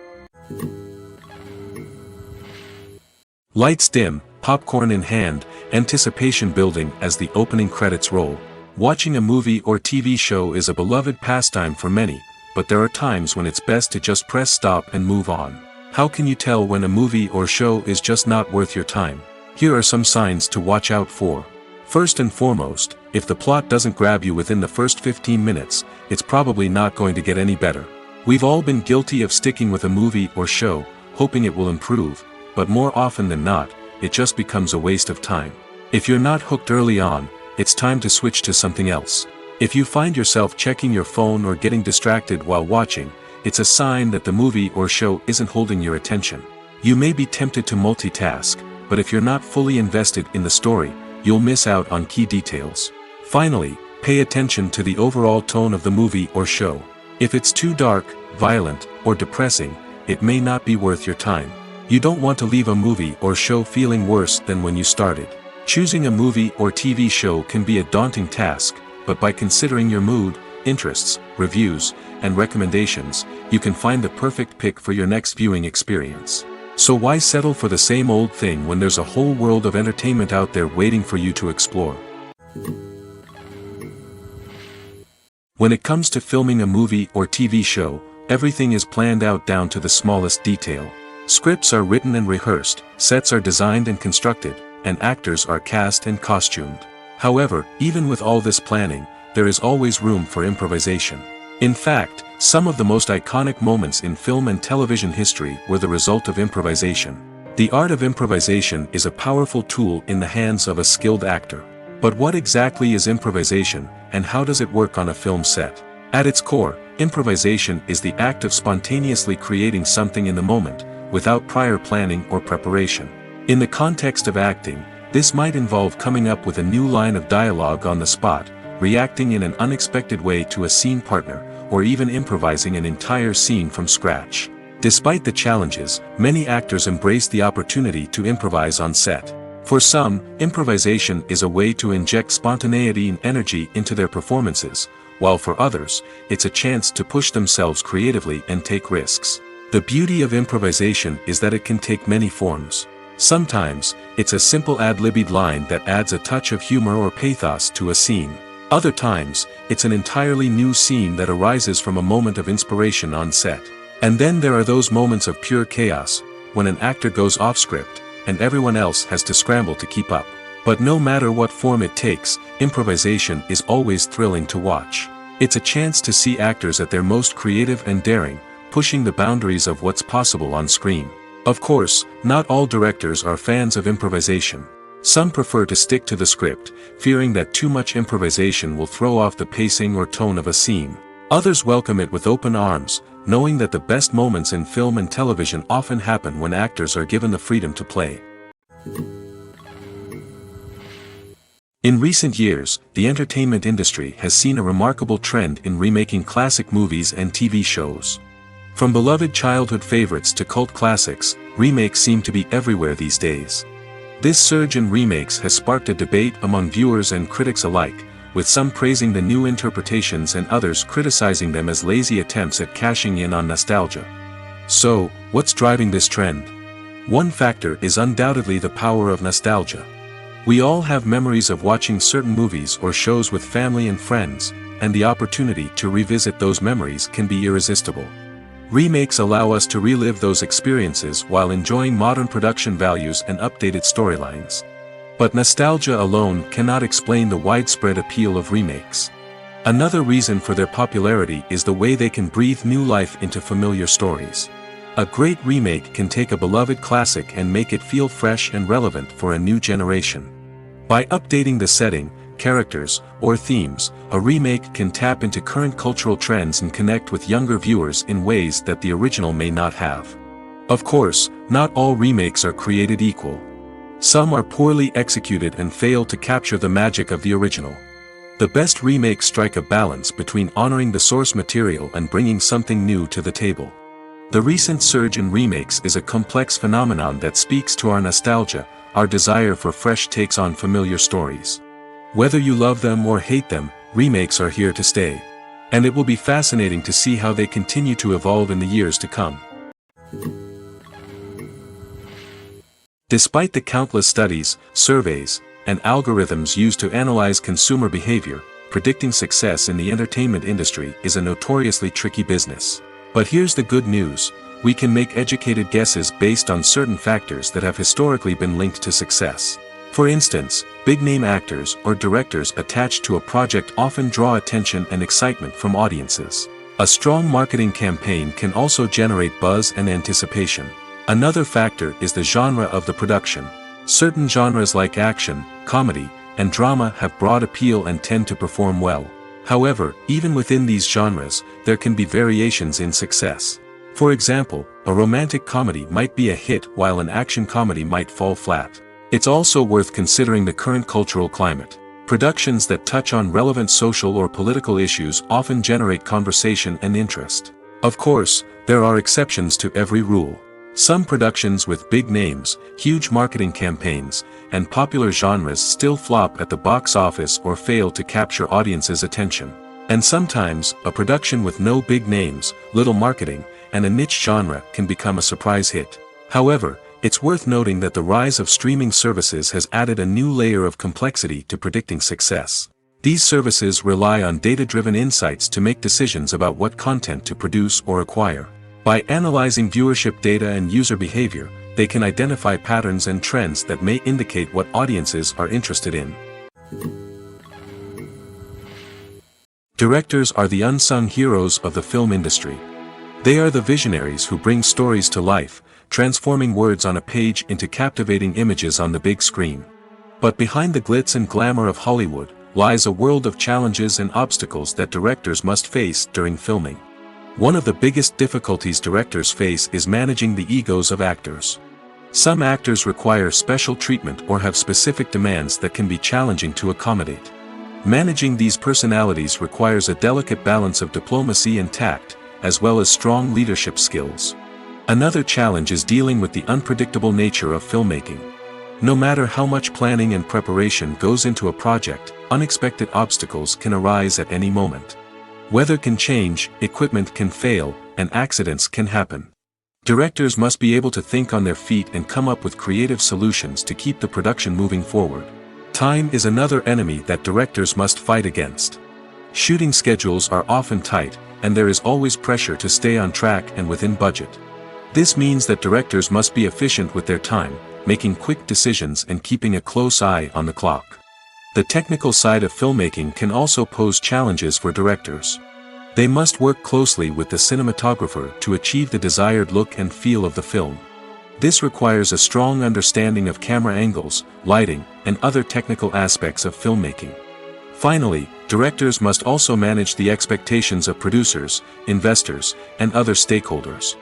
Lights dim, popcorn in hand, anticipation building as the opening credits roll. Watching a movie or TV show is a beloved pastime for many, but there are times when it's best to just press stop and move on. How can you tell when a movie or show is just not worth your time? Here are some signs to watch out for. First and foremost, if the plot doesn't grab you within the first 15 minutes, it's probably not going to get any better. We've all been guilty of sticking with a movie or show, hoping it will improve, but more often than not, it just becomes a waste of time. If you're not hooked early on, it's time to switch to something else. If you find yourself checking your phone or getting distracted while watching, it's a sign that the movie or show isn't holding your attention. You may be tempted to multitask, but if you're not fully invested in the story, you'll miss out on key details. Finally, pay attention to the overall tone of the movie or show. If it's too dark, violent, or depressing, it may not be worth your time. You don't want to leave a movie or show feeling worse than when you started. Choosing a movie or TV show can be a daunting task, but by considering your mood, interests, reviews, and recommendations, you can find the perfect pick for your next viewing experience. So why settle for the same old thing when there's a whole world of entertainment out there waiting for you to explore? When it comes to filming a movie or TV show, everything is planned out down to the smallest detail. Scripts are written and rehearsed, sets are designed and constructed, and actors are cast and costumed. However, even with all this planning, there is always room for improvisation. In fact, some of the most iconic moments in film and television history were the result of improvisation. The art of improvisation is a powerful tool in the hands of a skilled actor. But what exactly is improvisation, and how does it work on a film set? At its core, improvisation is the act of spontaneously creating something in the moment, without prior planning or preparation. In the context of acting, this might involve coming up with a new line of dialogue on the spot, reacting in an unexpected way to a scene partner, or even improvising an entire scene from scratch. Despite the challenges, many actors embrace the opportunity to improvise on set. For some, improvisation is a way to inject spontaneity and energy into their performances, while for others, it's a chance to push themselves creatively and take risks. The beauty of improvisation is that it can take many forms. Sometimes, it's a simple ad-libbed line that adds a touch of humor or pathos to a scene. Other times, it's an entirely new scene that arises from a moment of inspiration on set. And then there are those moments of pure chaos, when an actor goes off script, and everyone else has to scramble to keep up. But no matter what form it takes, improvisation is always thrilling to watch. It's a chance to see actors at their most creative and daring, pushing the boundaries of what's possible on screen. Of course, not all directors are fans of improvisation. Some prefer to stick to the script, fearing that too much improvisation will throw off the pacing or tone of a scene. Others welcome it with open arms, knowing that the best moments in film and television often happen when actors are given the freedom to play. In recent years, the entertainment industry has seen a remarkable trend in remaking classic movies and TV shows. From beloved childhood favorites to cult classics, remakes seem to be everywhere these days. This surge in remakes has sparked a debate among viewers and critics alike, with some praising the new interpretations and others criticizing them as lazy attempts at cashing in on nostalgia. So, what's driving this trend? One factor is undoubtedly the power of nostalgia. We all have memories of watching certain movies or shows with family and friends, and the opportunity to revisit those memories can be irresistible. Remakes allow us to relive those experiences while enjoying modern production values and updated storylines. But nostalgia alone cannot explain the widespread appeal of remakes. Another reason for their popularity is the way they can breathe new life into familiar stories. A great remake can take a beloved classic and make it feel fresh and relevant for a new generation. By updating the setting, characters, or themes, a remake can tap into current cultural trends and connect with younger viewers in ways that the original may not have. Of course, not all remakes are created equal. Some are poorly executed and fail to capture the magic of the original. The best remakes strike a balance between honoring the source material and bringing something new to the table. The recent surge in remakes is a complex phenomenon that speaks to our nostalgia, our desire for fresh takes on familiar stories. Whether you love them or hate them, remakes are here to stay. And it will be fascinating to see how they continue to evolve in the years to come. Despite the countless studies, surveys, and algorithms used to analyze consumer behavior, predicting success in the entertainment industry is a notoriously tricky business. But here's the good news: we can make educated guesses based on certain factors that have historically been linked to success. For instance, big-name actors or directors attached to a project often draw attention and excitement from audiences. A strong marketing campaign can also generate buzz and anticipation. Another factor is the genre of the production. Certain genres like action, comedy, and drama have broad appeal and tend to perform well. However, even within these genres, there can be variations in success. For example, a romantic comedy might be a hit while an action comedy might fall flat. It's also worth considering the current cultural climate. Productions that touch on relevant social or political issues often generate conversation and interest. Of course, there are exceptions to every rule. Some productions with big names, huge marketing campaigns, and popular genres still flop at the box office or fail to capture audiences' attention. And sometimes, a production with no big names, little marketing, and a niche genre can become a surprise hit. However, it's worth noting that the rise of streaming services has added a new layer of complexity to predicting success. These services rely on data-driven insights to make decisions about what content to produce or acquire. By analyzing viewership data and user behavior, they can identify patterns and trends that may indicate what audiences are interested in. Directors are the unsung heroes of the film industry. They are the visionaries who bring stories to life, transforming words on a page into captivating images on the big screen. But behind the glitz and glamour of Hollywood lies a world of challenges and obstacles that directors must face during filming. One of the biggest difficulties directors face is managing the egos of actors. Some actors require special treatment or have specific demands that can be challenging to accommodate. Managing these personalities requires a delicate balance of diplomacy and tact, as well as strong leadership skills. Another challenge is dealing with the unpredictable nature of filmmaking. No matter how much planning and preparation goes into a project, unexpected obstacles can arise at any moment. Weather can change, equipment can fail, and accidents can happen. Directors must be able to think on their feet and come up with creative solutions to keep the production moving forward. Time is another enemy that directors must fight against. Shooting schedules are often tight, and there is always pressure to stay on track and within budget. This means that directors must be efficient with their time, making quick decisions and keeping a close eye on the clock. The technical side of filmmaking can also pose challenges for directors. They must work closely with the cinematographer to achieve the desired look and feel of the film. This requires a strong understanding of camera angles, lighting, and other technical aspects of filmmaking. Finally, directors must also manage the expectations of producers, investors, and other stakeholders.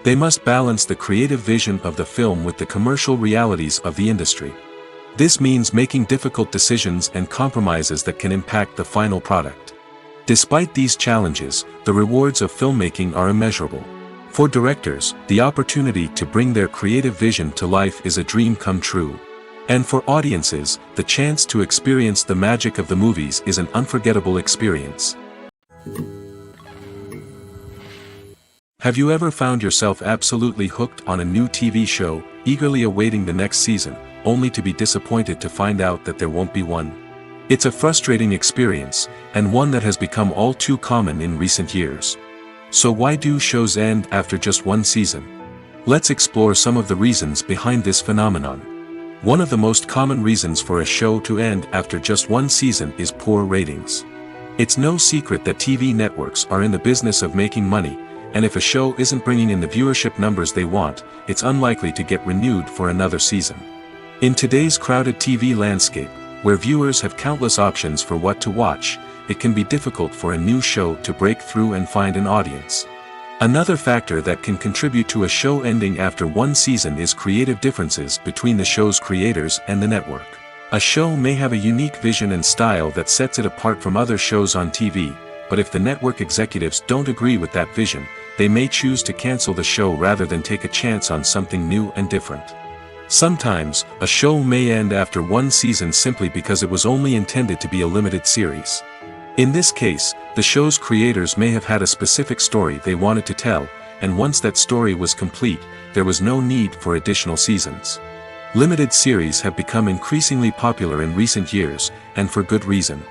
They must balance the creative vision of the film with the commercial realities of the industry. This means making difficult decisions and compromises that can impact the final product. Despite these challenges, the rewards of filmmaking are immeasurable. For directors, the opportunity to bring their creative vision to life is a dream come true. And for audiences, the chance to experience the magic of the movies is an unforgettable experience. Have you ever found yourself absolutely hooked on a new TV show, eagerly awaiting the next season, only to be disappointed to find out that there won't be one? It's a frustrating experience, and one that has become all too common in recent years. So why do shows end after just one season? Let's explore some of the reasons behind this phenomenon. One of the most common reasons for a show to end after just one season is poor ratings. It's no secret that TV networks are in the business of making money, and if a show isn't bringing in the viewership numbers they want, it's unlikely to get renewed for another season. In today's crowded TV landscape, where viewers have countless options for what to watch, it can be difficult for a new show to break through and find an audience. Another factor that can contribute to a show ending after one season is creative differences between the show's creators and the network. A show may have a unique vision and style that sets it apart from other shows on TV, but if the network executives don't agree with that vision, they may choose to cancel the show rather than take a chance on something new and different. Sometimes, a show may end after one season simply because it was only intended to be a limited series. In this case, the show's creators may have had a specific story they wanted to tell, and once that story was complete, there was no need for additional seasons. Limited series have become increasingly popular in recent years, and for good reason.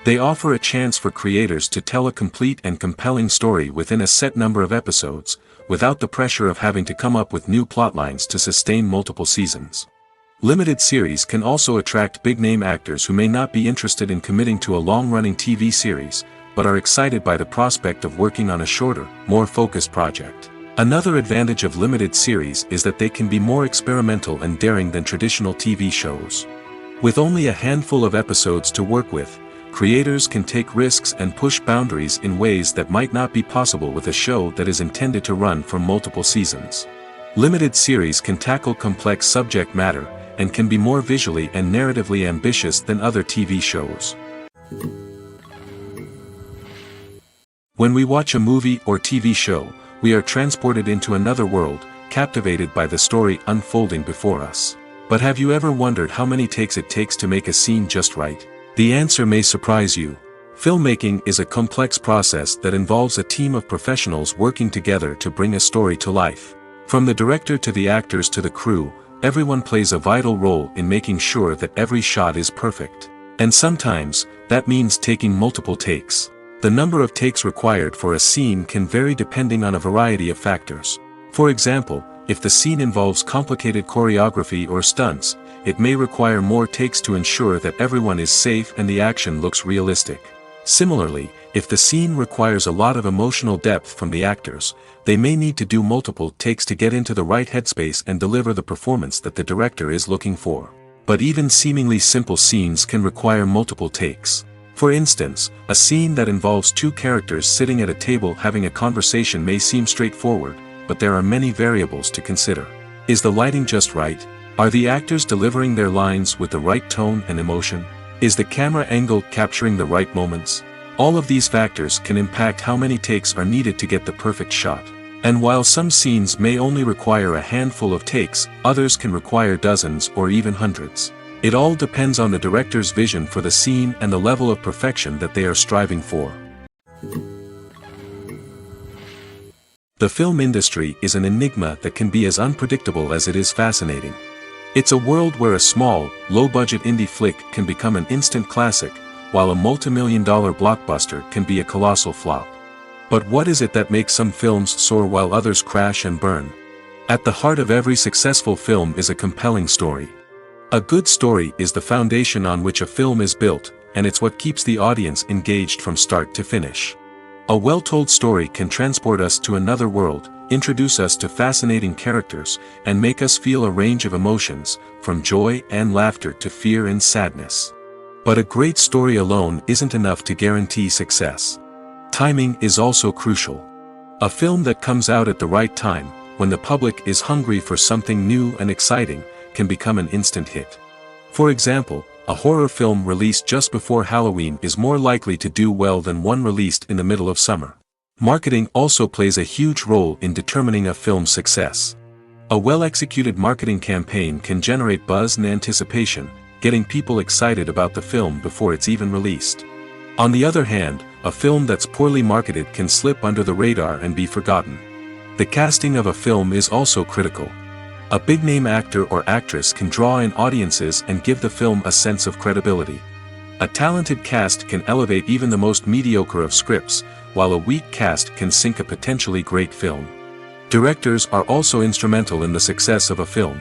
They offer a chance for creators to tell a complete and compelling story within a set number of episodes, without the pressure of having to come up with new plotlines to sustain multiple seasons. Limited series can also attract big-name actors who may not be interested in committing to a long-running TV series, but are excited by the prospect of working on a shorter, more focused project. Another advantage of limited series is that they can be more experimental and daring than traditional TV shows. With only a handful of episodes to work with, creators can take risks and push boundaries in ways that might not be possible with a show that is intended to run for multiple seasons. Limited series can tackle complex subject matter, and can be more visually and narratively ambitious than other TV shows. When we watch a movie or TV show, we are transported into another world, captivated by the story unfolding before us. But have you ever wondered how many takes it takes to make a scene just right? The answer may surprise you. Filmmaking is a complex process that involves a team of professionals working together to bring a story to life. From the director to the actors to the crew, everyone plays a vital role in making sure that every shot is perfect. And sometimes, that means taking multiple takes. The number of takes required for a scene can vary depending on a variety of factors. For example, if the scene involves complicated choreography or stunts, it may require more takes to ensure that everyone is safe and the action looks realistic. Similarly, if the scene requires a lot of emotional depth from the actors, they may need to do multiple takes to get into the right headspace and deliver the performance that the director is looking for. But even seemingly simple scenes can require multiple takes. For instance, a scene that involves two characters sitting at a table having a conversation may seem straightforward, but there are many variables to consider. Is the lighting just right? Are the actors delivering their lines with the right tone and emotion? Is the camera angle capturing the right moments? All of these factors can impact how many takes are needed to get the perfect shot. And while some scenes may only require a handful of takes, others can require dozens or even hundreds. It all depends on the director's vision for the scene and the level of perfection that they are striving for. The film industry is an enigma that can be as unpredictable as it is fascinating. It's a world where a small, low-budget indie flick can become an instant classic, while a multi-million-dollar blockbuster can be a colossal flop. But what is it that makes some films soar while others crash and burn? At the heart of every successful film is a compelling story. A good story is the foundation on which a film is built, and it's what keeps the audience engaged from start to finish. A well-told story can transport us to another world, introduce us to fascinating characters, and make us feel a range of emotions, from joy and laughter to fear and sadness. But a great story alone isn't enough to guarantee success. Timing is also crucial. A film that comes out at the right time, when the public is hungry for something new and exciting, can become an instant hit. For example, a horror film released just before Halloween is more likely to do well than one released in the middle of summer. Marketing also plays a huge role in determining a film's success. A well-executed marketing campaign can generate buzz and anticipation, getting people excited about the film before it's even released. On the other hand, a film that's poorly marketed can slip under the radar and be forgotten. The casting of a film is also critical. A big-name actor or actress can draw in audiences and give the film a sense of credibility. A talented cast can elevate even the most mediocre of scripts, while a weak cast can sink a potentially great film. Directors are also instrumental in the success of a film.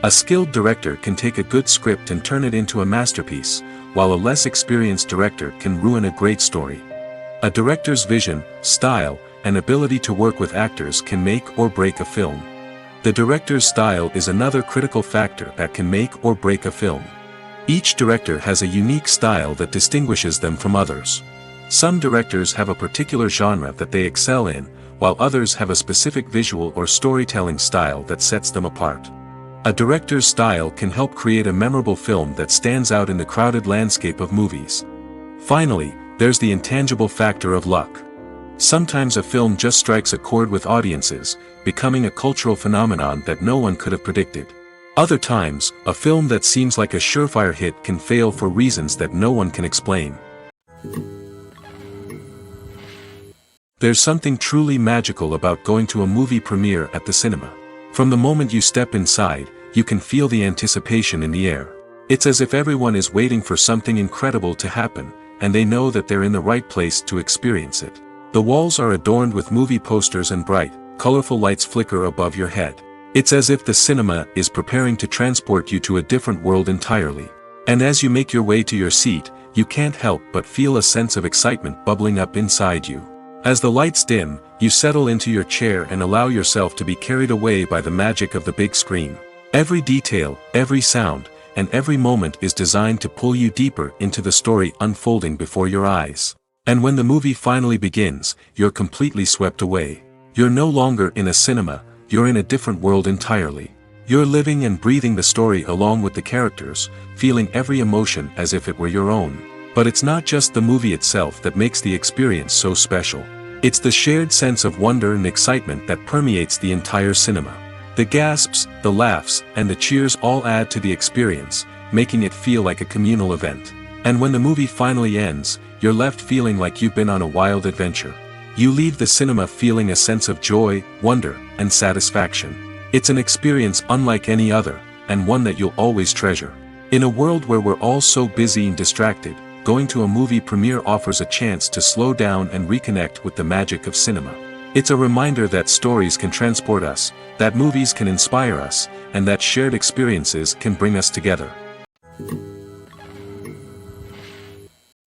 A skilled director can take a good script and turn it into a masterpiece, while a less experienced director can ruin a great story. A director's vision, style, and ability to work with actors can make or break a film. The director's style is another critical factor that can make or break a film. Each director has a unique style that distinguishes them from others. Some directors have a particular genre that they excel in, while others have a specific visual or storytelling style that sets them apart. A director's style can help create a memorable film that stands out in the crowded landscape of movies. Finally, there's the intangible factor of luck. Sometimes a film just strikes a chord with audiences, becoming a cultural phenomenon that no one could have predicted. Other times, a film that seems like a surefire hit can fail for reasons that no one can explain. There's something truly magical about going to a movie premiere at the cinema. From the moment you step inside, you can feel the anticipation in the air. It's as if everyone is waiting for something incredible to happen, and they know that they're in the right place to experience it. The walls are adorned with movie posters and bright, colorful lights flicker above your head. It's as if the cinema is preparing to transport you to a different world entirely. And as you make your way to your seat, you can't help but feel a sense of excitement bubbling up inside you. As the lights dim, you settle into your chair and allow yourself to be carried away by the magic of the big screen. Every detail, every sound, and every moment is designed to pull you deeper into the story unfolding before your eyes. And when the movie finally begins, you're completely swept away. You're no longer in a cinema, you're in a different world entirely. You're living and breathing the story along with the characters, feeling every emotion as if it were your own. But it's not just the movie itself that makes the experience so special. It's the shared sense of wonder and excitement that permeates the entire cinema. The gasps, the laughs, and the cheers all add to the experience, making it feel like a communal event. And when the movie finally ends, you're left feeling like you've been on a wild adventure. You leave the cinema feeling a sense of joy, wonder, and satisfaction. It's an experience unlike any other, and one that you'll always treasure. In a world where we're all so busy and distracted, going to a movie premiere offers a chance to slow down and reconnect with the magic of cinema. It's a reminder that stories can transport us, that movies can inspire us, and that shared experiences can bring us together.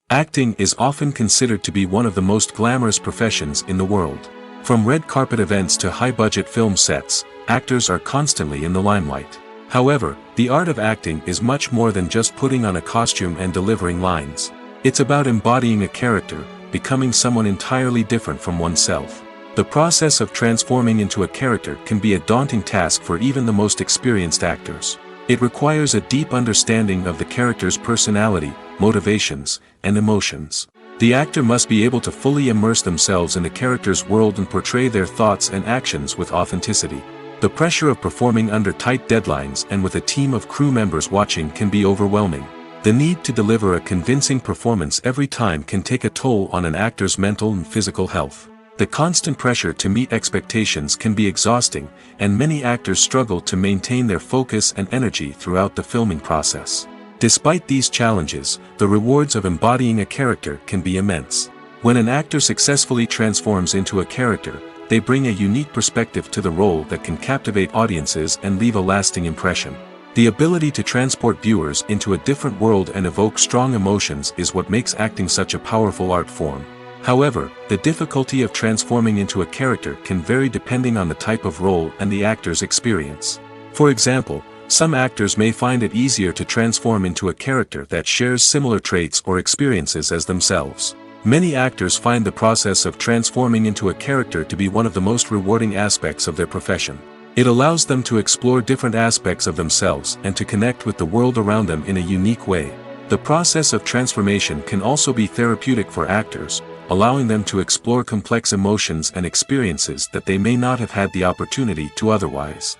Acting is often considered to be one of the most glamorous professions in the world. From red carpet events to high-budget film sets, actors are constantly in the limelight. However, the art of acting is much more than just putting on a costume and delivering lines. It's about embodying a character, becoming someone entirely different from oneself. The process of transforming into a character can be a daunting task for even the most experienced actors. It requires a deep understanding of the character's personality, motivations, and emotions. The actor must be able to fully immerse themselves in the character's world and portray their thoughts and actions with authenticity. The pressure of performing under tight deadlines and with a team of crew members watching can be overwhelming. The need to deliver a convincing performance every time can take a toll on an actor's mental and physical health. The constant pressure to meet expectations can be exhausting, and many actors struggle to maintain their focus and energy throughout the filming process. Despite these challenges, the rewards of embodying a character can be immense. When an actor successfully transforms into a character, they bring a unique perspective to the role that can captivate audiences and leave a lasting impression. The ability to transport viewers into a different world and evoke strong emotions is what makes acting such a powerful art form. However, the difficulty of transforming into a character can vary depending on the type of role and the actor's experience. For example, some actors may find it easier to transform into a character that shares similar traits or experiences as themselves. Many actors find the process of transforming into a character to be one of the most rewarding aspects of their profession. It allows them to explore different aspects of themselves and to connect with the world around them in a unique way. The process of transformation can also be therapeutic for actors, allowing them to explore complex emotions and experiences that they may not have had the opportunity to otherwise.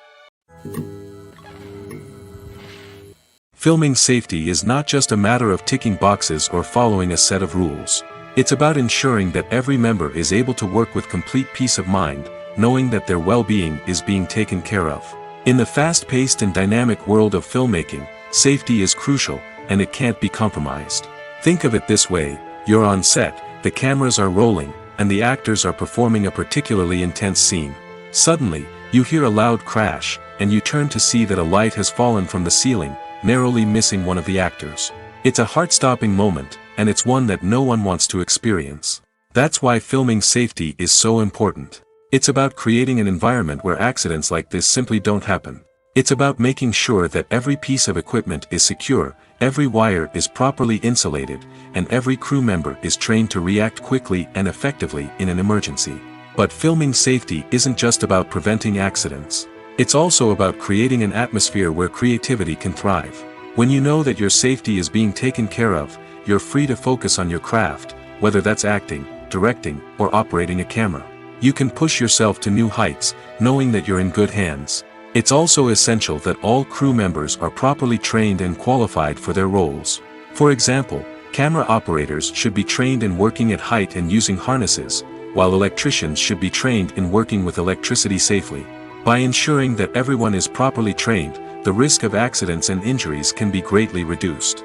Filming safety is not just a matter of ticking boxes or following a set of rules. It's about ensuring that every member is able to work with complete peace of mind, knowing that their well-being is being taken care of. In the fast-paced and dynamic world of filmmaking, safety is crucial, and it can't be compromised. Think of it this way: you're on set, the cameras are rolling, and the actors are performing a particularly intense scene. Suddenly, you hear a loud crash, and you turn to see that a light has fallen from the ceiling, narrowly missing one of the actors. It's a heart-stopping moment, and it's one that no one wants to experience. That's why filming safety is so important. It's about creating an environment where accidents like this simply don't happen. It's about making sure that every piece of equipment is secure, every wire is properly insulated, and every crew member is trained to react quickly and effectively in an emergency. But filming safety isn't just about preventing accidents. It's also about creating an atmosphere where creativity can thrive. When you know that your safety is being taken care of, you're free to focus on your craft, whether that's acting, directing, or operating a camera. You can push yourself to new heights, knowing that you're in good hands. It's also essential that all crew members are properly trained and qualified for their roles. For example, camera operators should be trained in working at height and using harnesses, while electricians should be trained in working with electricity safely. By ensuring that everyone is properly trained, the risk of accidents and injuries can be greatly reduced.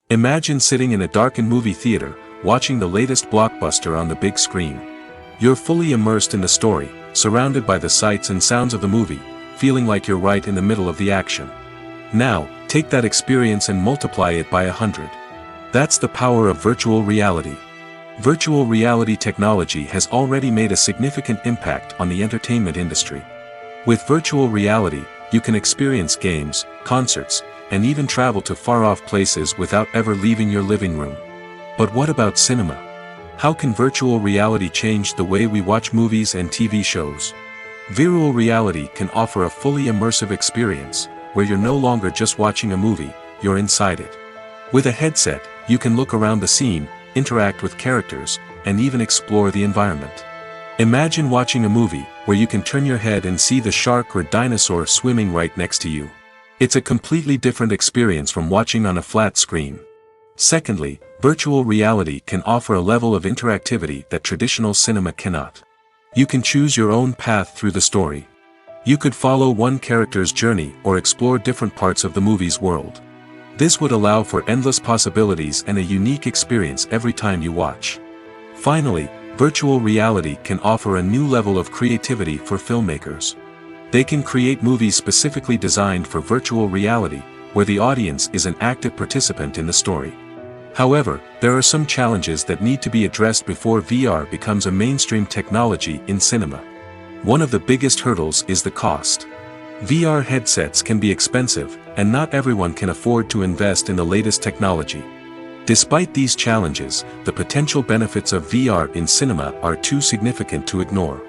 Imagine sitting in a darkened movie theater, watching the latest blockbuster on the big screen. You're fully immersed in the story, surrounded by the sights and sounds of the movie, feeling like you're right in the middle of the action. Now, take that experience and multiply it by 100. That's the power of virtual reality. Virtual reality technology has already made a significant impact on the entertainment industry. With virtual reality, you can experience games, concerts, and even travel to far-off places without ever leaving your living room. But what about cinema? How can virtual reality change the way we watch movies and TV shows? Virtual reality can offer a fully immersive experience, where you're no longer just watching a movie, you're inside it. With a headset, you can look around the scene, interact with characters, and even explore the environment. Imagine watching a movie, where you can turn your head and see the shark or dinosaur swimming right next to you. It's a completely different experience from watching on a flat screen. Secondly, virtual reality can offer a level of interactivity that traditional cinema cannot. You can choose your own path through the story. You could follow one character's journey or explore different parts of the movie's world. This would allow for endless possibilities and a unique experience every time you watch. Finally, virtual reality can offer a new level of creativity for filmmakers. They can create movies specifically designed for virtual reality, where the audience is an active participant in the story. However, there are some challenges that need to be addressed before VR becomes a mainstream technology in cinema. One of the biggest hurdles is the cost. VR headsets can be expensive, and not everyone can afford to invest in the latest technology. Despite these challenges, the potential benefits of VR in cinema are too significant to ignore.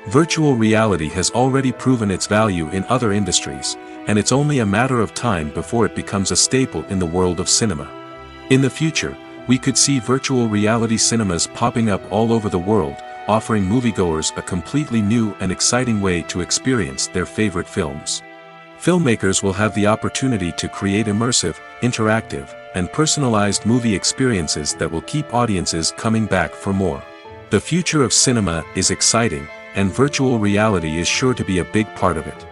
Virtual reality has already proven its value in other industries, and it's only a matter of time before it becomes a staple in the world of cinema. In the future, we could see virtual reality cinemas popping up all over the world, offering moviegoers a completely new and exciting way to experience their favorite films. Filmmakers will have the opportunity to create immersive, interactive, and personalized movie experiences that will keep audiences coming back for more. The future of cinema is exciting, and virtual reality is sure to be a big part of it.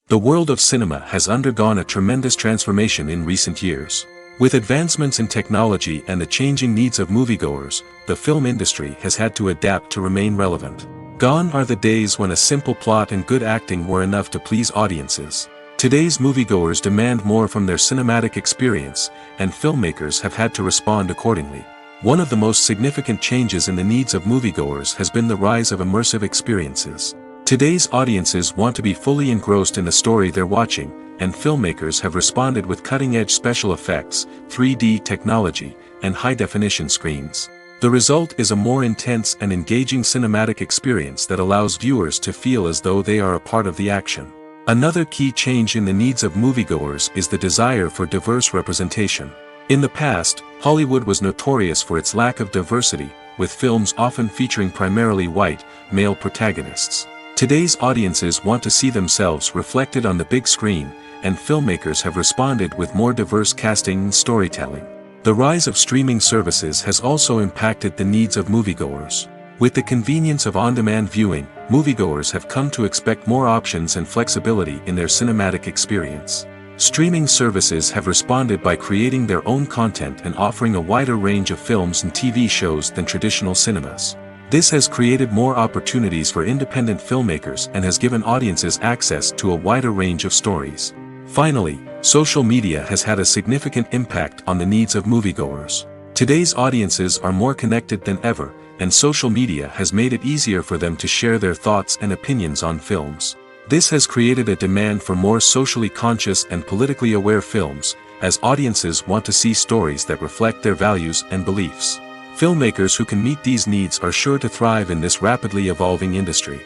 The world of cinema has undergone a tremendous transformation in recent years. With advancements in technology and the changing needs of moviegoers, the film industry has had to adapt to remain relevant. Gone are the days when a simple plot and good acting were enough to please audiences. Today's moviegoers demand more from their cinematic experience, and filmmakers have had to respond accordingly. One of the most significant changes in the needs of moviegoers has been the rise of immersive experiences. Today's audiences want to be fully engrossed in the story they're watching, and filmmakers have responded with cutting-edge special effects, 3D technology, and high-definition screens. The result is a more intense and engaging cinematic experience that allows viewers to feel as though they are a part of the action. Another key change in the needs of moviegoers is the desire for diverse representation. In the past, Hollywood was notorious for its lack of diversity, with films often featuring primarily white, male protagonists. Today's audiences want to see themselves reflected on the big screen, and filmmakers have responded with more diverse casting and storytelling. The rise of streaming services has also impacted the needs of moviegoers. With the convenience of on-demand viewing, moviegoers have come to expect more options and flexibility in their cinematic experience. Streaming services have responded by creating their own content and offering a wider range of films and TV shows than traditional cinemas. This has created more opportunities for independent filmmakers and has given audiences access to a wider range of stories. Finally, social media has had a significant impact on the needs of moviegoers. Today's audiences are more connected than ever, and social media has made it easier for them to share their thoughts and opinions on films. This has created a demand for more socially conscious and politically aware films, as audiences want to see stories that reflect their values and beliefs. Filmmakers who can meet these needs are sure to thrive in this rapidly evolving industry.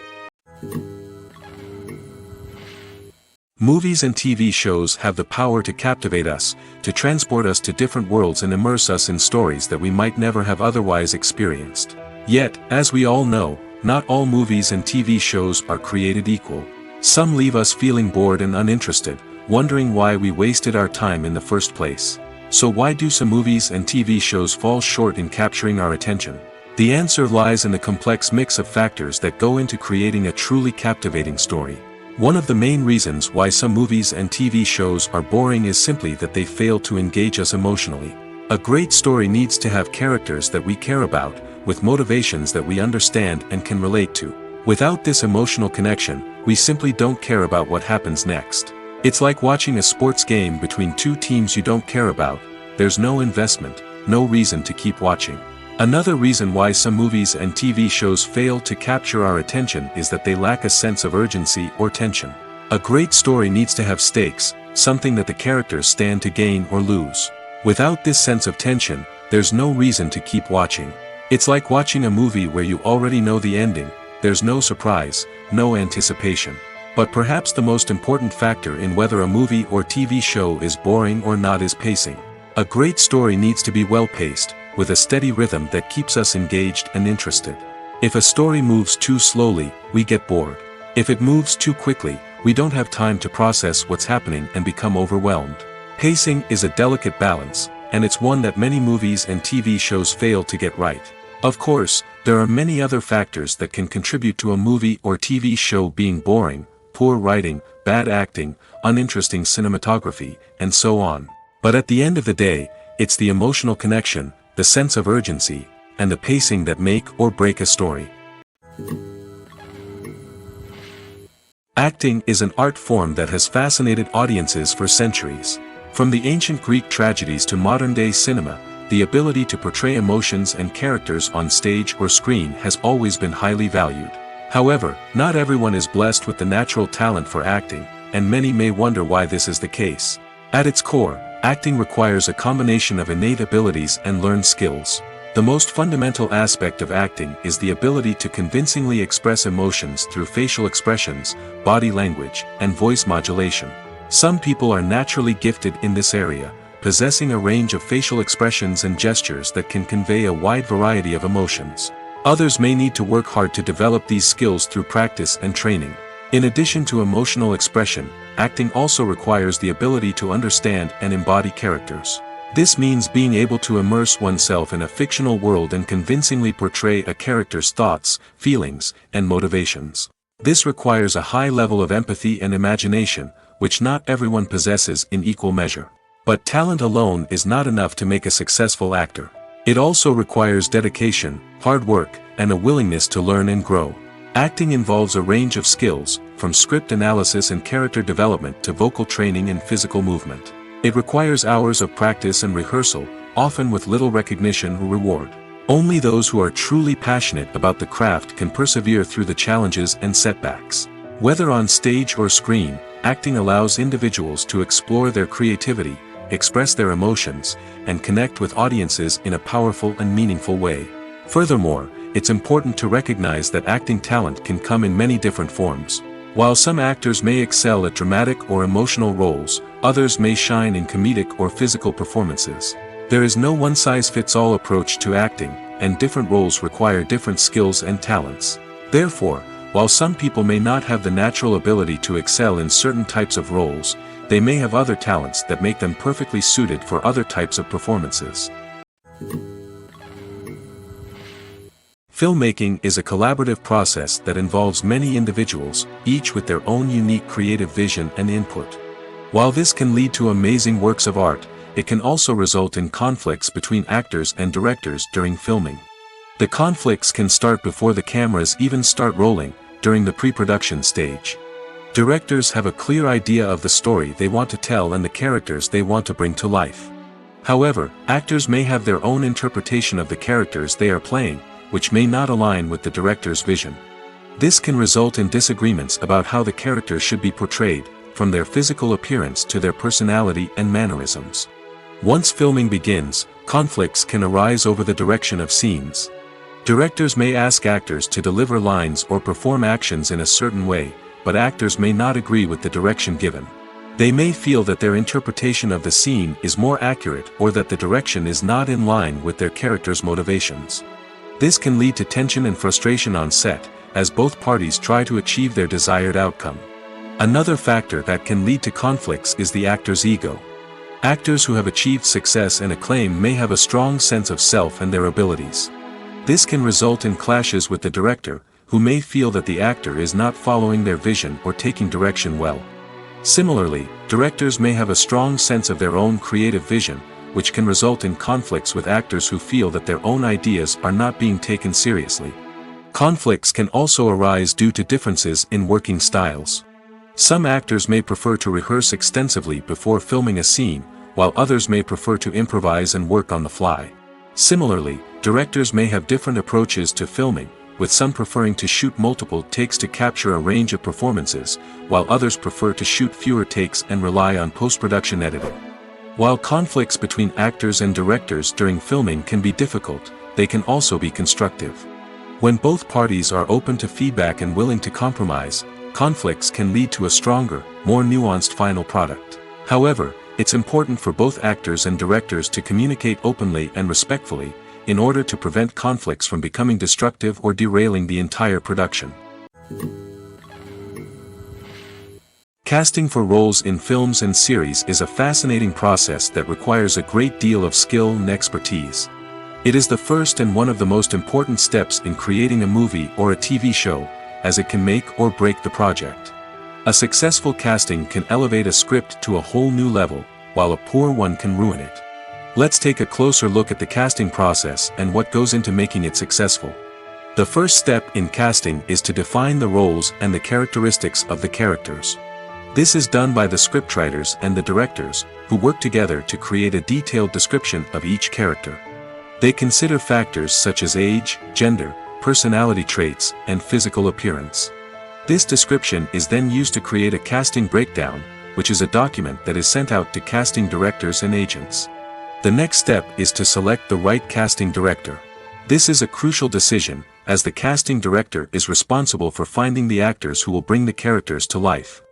Movies and TV shows have the power to captivate us, to transport us to different worlds and immerse us in stories that we might never have otherwise experienced. Yet, as we all know, not all movies and TV shows are created equal. Some leave us feeling bored and uninterested, wondering why we wasted our time in the first place. So why do some movies and TV shows fall short in capturing our attention? The answer lies in the complex mix of factors that go into creating a truly captivating story. One of the main reasons why some movies and TV shows are boring is simply that they fail to engage us emotionally. A great story needs to have characters that we care about, with motivations that we understand and can relate to. Without this emotional connection, we simply don't care about what happens next. It's like watching a sports game between two teams you don't care about. There's no investment, no reason to keep watching. Another reason why some movies and TV shows fail to capture our attention is that they lack a sense of urgency or tension. A great story needs to have stakes, something that the characters stand to gain or lose. Without this sense of tension, there's no reason to keep watching. It's like watching a movie where you already know the ending. There's no surprise, no anticipation. But perhaps the most important factor in whether a movie or TV show is boring or not is pacing. A great story needs to be well-paced, with a steady rhythm that keeps us engaged and interested. If a story moves too slowly, we get bored. If it moves too quickly, we don't have time to process what's happening and become overwhelmed. Pacing is a delicate balance, and it's one that many movies and TV shows fail to get right. Of course, there are many other factors that can contribute to a movie or TV show being boring: poor writing, bad acting, uninteresting cinematography, and so on. But at the end of the day, it's the emotional connection, the sense of urgency, and the pacing that make or break a story. Acting is an art form that has fascinated audiences for centuries. From the ancient Greek tragedies to modern-day cinema, the ability to portray emotions and characters on stage or screen has always been highly valued. However, not everyone is blessed with the natural talent for acting, and many may wonder why this is the case. At its core, acting requires a combination of innate abilities and learned skills. The most fundamental aspect of acting is the ability to convincingly express emotions through facial expressions, body language, and voice modulation. Some people are naturally gifted in this area, possessing a range of facial expressions and gestures that can convey a wide variety of emotions. Others may need to work hard to develop these skills through practice and training. In addition to emotional expression, acting also requires the ability to understand and embody characters. This means being able to immerse oneself in a fictional world and convincingly portray a character's thoughts, feelings, and motivations. This requires a high level of empathy and imagination, which not everyone possesses in equal measure. But talent alone is not enough to make a successful actor. It also requires dedication, hard work, and a willingness to learn and grow. Acting involves a range of skills, from script analysis and character development to vocal training and physical movement. It requires hours of practice and rehearsal, often with little recognition or reward. Only those who are truly passionate about the craft can persevere through the challenges and setbacks. Whether on stage or screen, acting allows individuals to explore their creativity, express their emotions, and connect with audiences in a powerful and meaningful way. Furthermore, it's important to recognize that acting talent can come in many different forms. While some actors may excel at dramatic or emotional roles, others may shine in comedic or physical performances. There is no one-size-fits-all approach to acting, and different roles require different skills and talents. Therefore, while some people may not have the natural ability to excel in certain types of roles, they may have other talents that make them perfectly suited for other types of performances. Filmmaking is a collaborative process that involves many individuals, each with their own unique creative vision and input. While this can lead to amazing works of art, it can also result in conflicts between actors and directors during filming. The conflicts can start before the cameras even start rolling, during the pre-production stage. Directors have a clear idea of the story they want to tell and the characters they want to bring to life. However, actors may have their own interpretation of the characters they are playing, which may not align with the director's vision. This can result in disagreements about how the characters should be portrayed, from their physical appearance to their personality and mannerisms. Once filming begins, conflicts can arise over the direction of scenes. Directors may ask actors to deliver lines or perform actions in a certain way, but actors may not agree with the direction given. They may feel that their interpretation of the scene is more accurate or that the direction is not in line with their character's motivations. This can lead to tension and frustration on set, as both parties try to achieve their desired outcome. Another factor that can lead to conflicts is the actor's ego. Actors who have achieved success and acclaim may have a strong sense of self and their abilities. This can result in clashes with the director, who may feel that the actor is not following their vision or taking direction well. Similarly, directors may have a strong sense of their own creative vision, which can result in conflicts with actors who feel that their own ideas are not being taken seriously. Conflicts can also arise due to differences in working styles. Some actors may prefer to rehearse extensively before filming a scene, while others may prefer to improvise and work on the fly. Similarly, directors may have different approaches to filming, with some preferring to shoot multiple takes to capture a range of performances, while others prefer to shoot fewer takes and rely on post-production editing. While conflicts between actors and directors during filming can be difficult, they can also be constructive. When both parties are open to feedback and willing to compromise, conflicts can lead to a stronger, more nuanced final product. However, it's important for both actors and directors to communicate openly and respectfully, in order to prevent conflicts from becoming destructive or derailing the entire production. Casting for roles in films and series is a fascinating process that requires a great deal of skill and expertise. It is the first and one of the most important steps in creating a movie or a TV show, as it can make or break the project. A successful casting can elevate a script to a whole new level, while a poor one can ruin it. Let's take a closer look at the casting process and what goes into making it successful. The first step in casting is to define the roles and the characteristics of the characters. This is done by the scriptwriters and the directors, who work together to create a detailed description of each character. They consider factors such as age, gender, personality traits, and physical appearance. This description is then used to create a casting breakdown, which is a document that is sent out to casting directors and agents. The next step is to select the right casting director. This is a crucial decision, as the casting director is responsible for finding the actors who will bring the characters to life.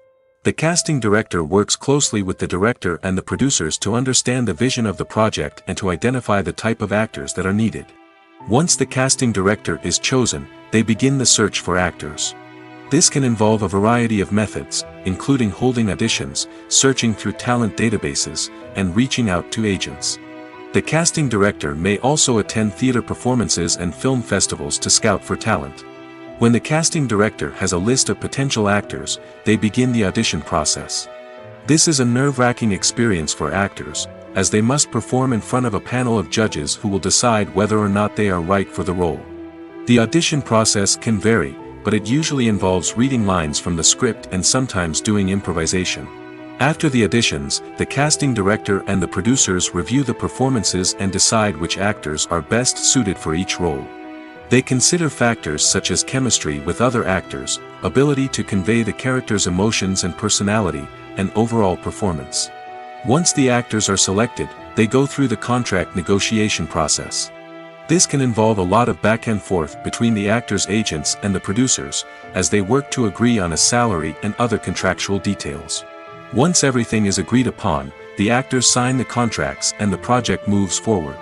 The casting director works closely with the director and the producers to understand the vision of the project and to identify the type of actors that are needed. Once the casting director is chosen, they begin the search for actors. This can involve a variety of methods, including holding auditions, searching through talent databases, and reaching out to agents. The casting director may also attend theater performances and film festivals to scout for talent. When the casting director has a list of potential actors, they begin the audition process. This is a nerve-wracking experience for actors, as they must perform in front of a panel of judges who will decide whether or not they are right for the role. The audition process can vary, but it usually involves reading lines from the script and sometimes doing improvisation. After the auditions, the casting director and the producers review the performances and decide which actors are best suited for each role. They consider factors such as chemistry with other actors, ability to convey the character's emotions and personality, and overall performance. Once the actors are selected, they go through the contract negotiation process. This can involve a lot of back and forth between the actors' agents and the producers, as they work to agree on a salary and other contractual details. Once everything is agreed upon, the actors sign the contracts and the project moves forward.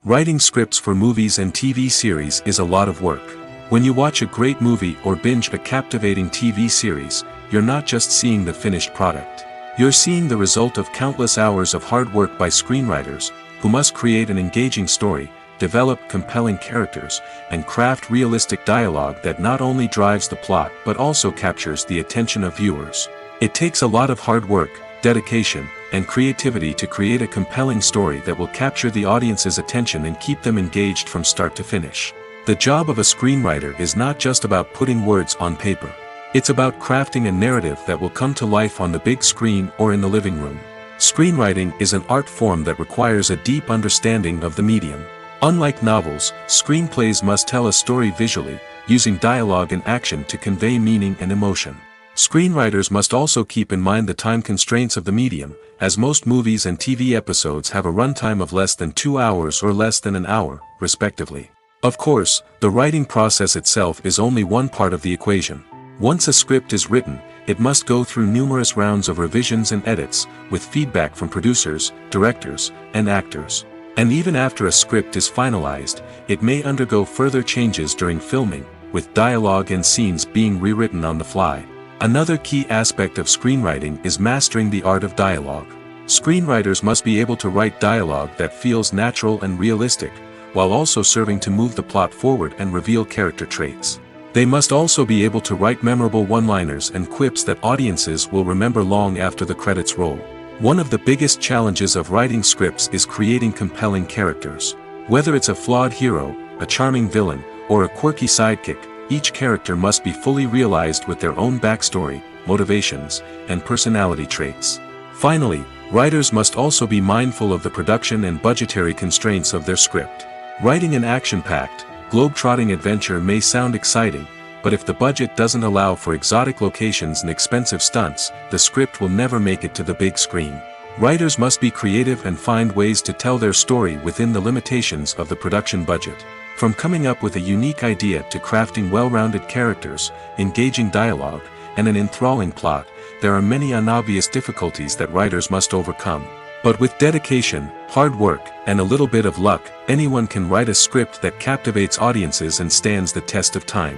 Writing scripts for movies and TV series is a lot of work. When you watch a great movie or binge a captivating TV series, you're not just seeing the finished product. You're seeing the result of countless hours of hard work by screenwriters, who must create an engaging story, develop compelling characters, and craft realistic dialogue that not only drives the plot but also captures the attention of viewers. It takes a lot of hard work, dedication, and creativity to create a compelling story that will capture the audience's attention and keep them engaged from start to finish. The job of a screenwriter is not just about putting words on paper. It's about crafting a narrative that will come to life on the big screen or in the living room. Screenwriting is an art form that requires a deep understanding of the medium. Unlike novels, screenplays must tell a story visually, using dialogue and action to convey meaning and emotion. Screenwriters must also keep in mind the time constraints of the medium, as most movies and TV episodes have a runtime of less than 2 hours or less than an hour, respectively. Of course, the writing process itself is only one part of the equation. Once a script is written, it must go through numerous rounds of revisions and edits, with feedback from producers, directors, and actors. And even after a script is finalized, it may undergo further changes during filming, with dialogue and scenes being rewritten on the fly. Another key aspect of screenwriting is mastering the art of dialogue. Screenwriters must be able to write dialogue that feels natural and realistic, while also serving to move the plot forward and reveal character traits. They must also be able to write memorable one-liners and quips that audiences will remember long after the credits roll. One of the biggest challenges of writing scripts is creating compelling characters. Whether it's a flawed hero, a charming villain, or a quirky sidekick, each character must be fully realized with their own backstory, motivations, and personality traits. Finally, writers must also be mindful of the production and budgetary constraints of their script. Writing an action-packed, globe-trotting adventure may sound exciting, but if the budget doesn't allow for exotic locations and expensive stunts, the script will never make it to the big screen. Writers must be creative and find ways to tell their story within the limitations of the production budget. From coming up with a unique idea to crafting well-rounded characters, engaging dialogue, and an enthralling plot, there are many unobvious difficulties that writers must overcome. But with dedication, hard work, and a little bit of luck, anyone can write a script that captivates audiences and stands the test of time.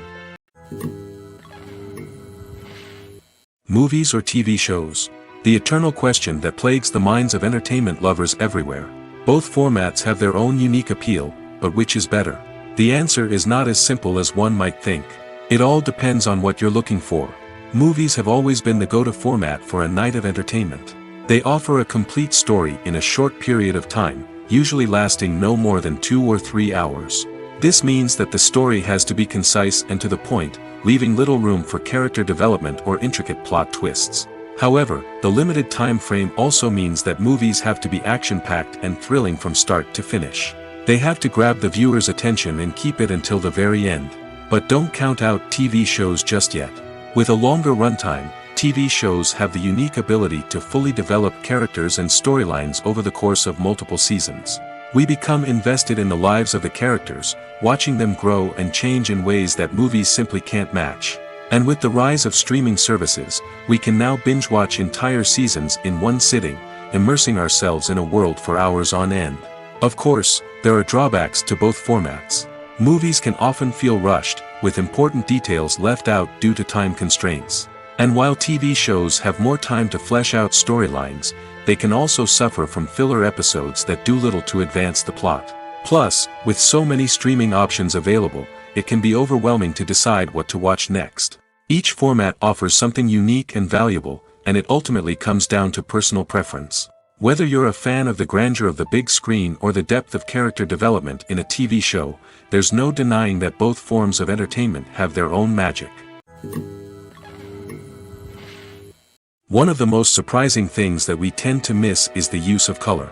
Movies or TV shows? The eternal question that plagues the minds of entertainment lovers everywhere. Both formats have their own unique appeal, but which is better? The answer is not as simple as one might think. It all depends on what you're looking for. Movies have always been the go-to format for a night of entertainment. They offer a complete story in a short period of time, usually lasting no more than 2 or 3 hours. This means that the story has to be concise and to the point, leaving little room for character development or intricate plot twists. However, the limited time frame also means that movies have to be action-packed and thrilling from start to finish. They have to grab the viewer's attention and keep it until the very end. But don't count out TV shows just yet. With a longer runtime, TV shows have the unique ability to fully develop characters and storylines over the course of multiple seasons. We become invested in the lives of the characters, watching them grow and change in ways that movies simply can't match. And with the rise of streaming services, we can now binge-watch entire seasons in one sitting, immersing ourselves in a world for hours on end. Of course, there are drawbacks to both formats. Movies can often feel rushed, with important details left out due to time constraints. And while TV shows have more time to flesh out storylines, they can also suffer from filler episodes that do little to advance the plot. Plus, with so many streaming options available, it can be overwhelming to decide what to watch next. Each format offers something unique and valuable, and it ultimately comes down to personal preference. Whether you're a fan of the grandeur of the big screen or the depth of character development in a TV show, there's no denying that both forms of entertainment have their own magic. One of the most surprising things that we tend to miss is the use of color.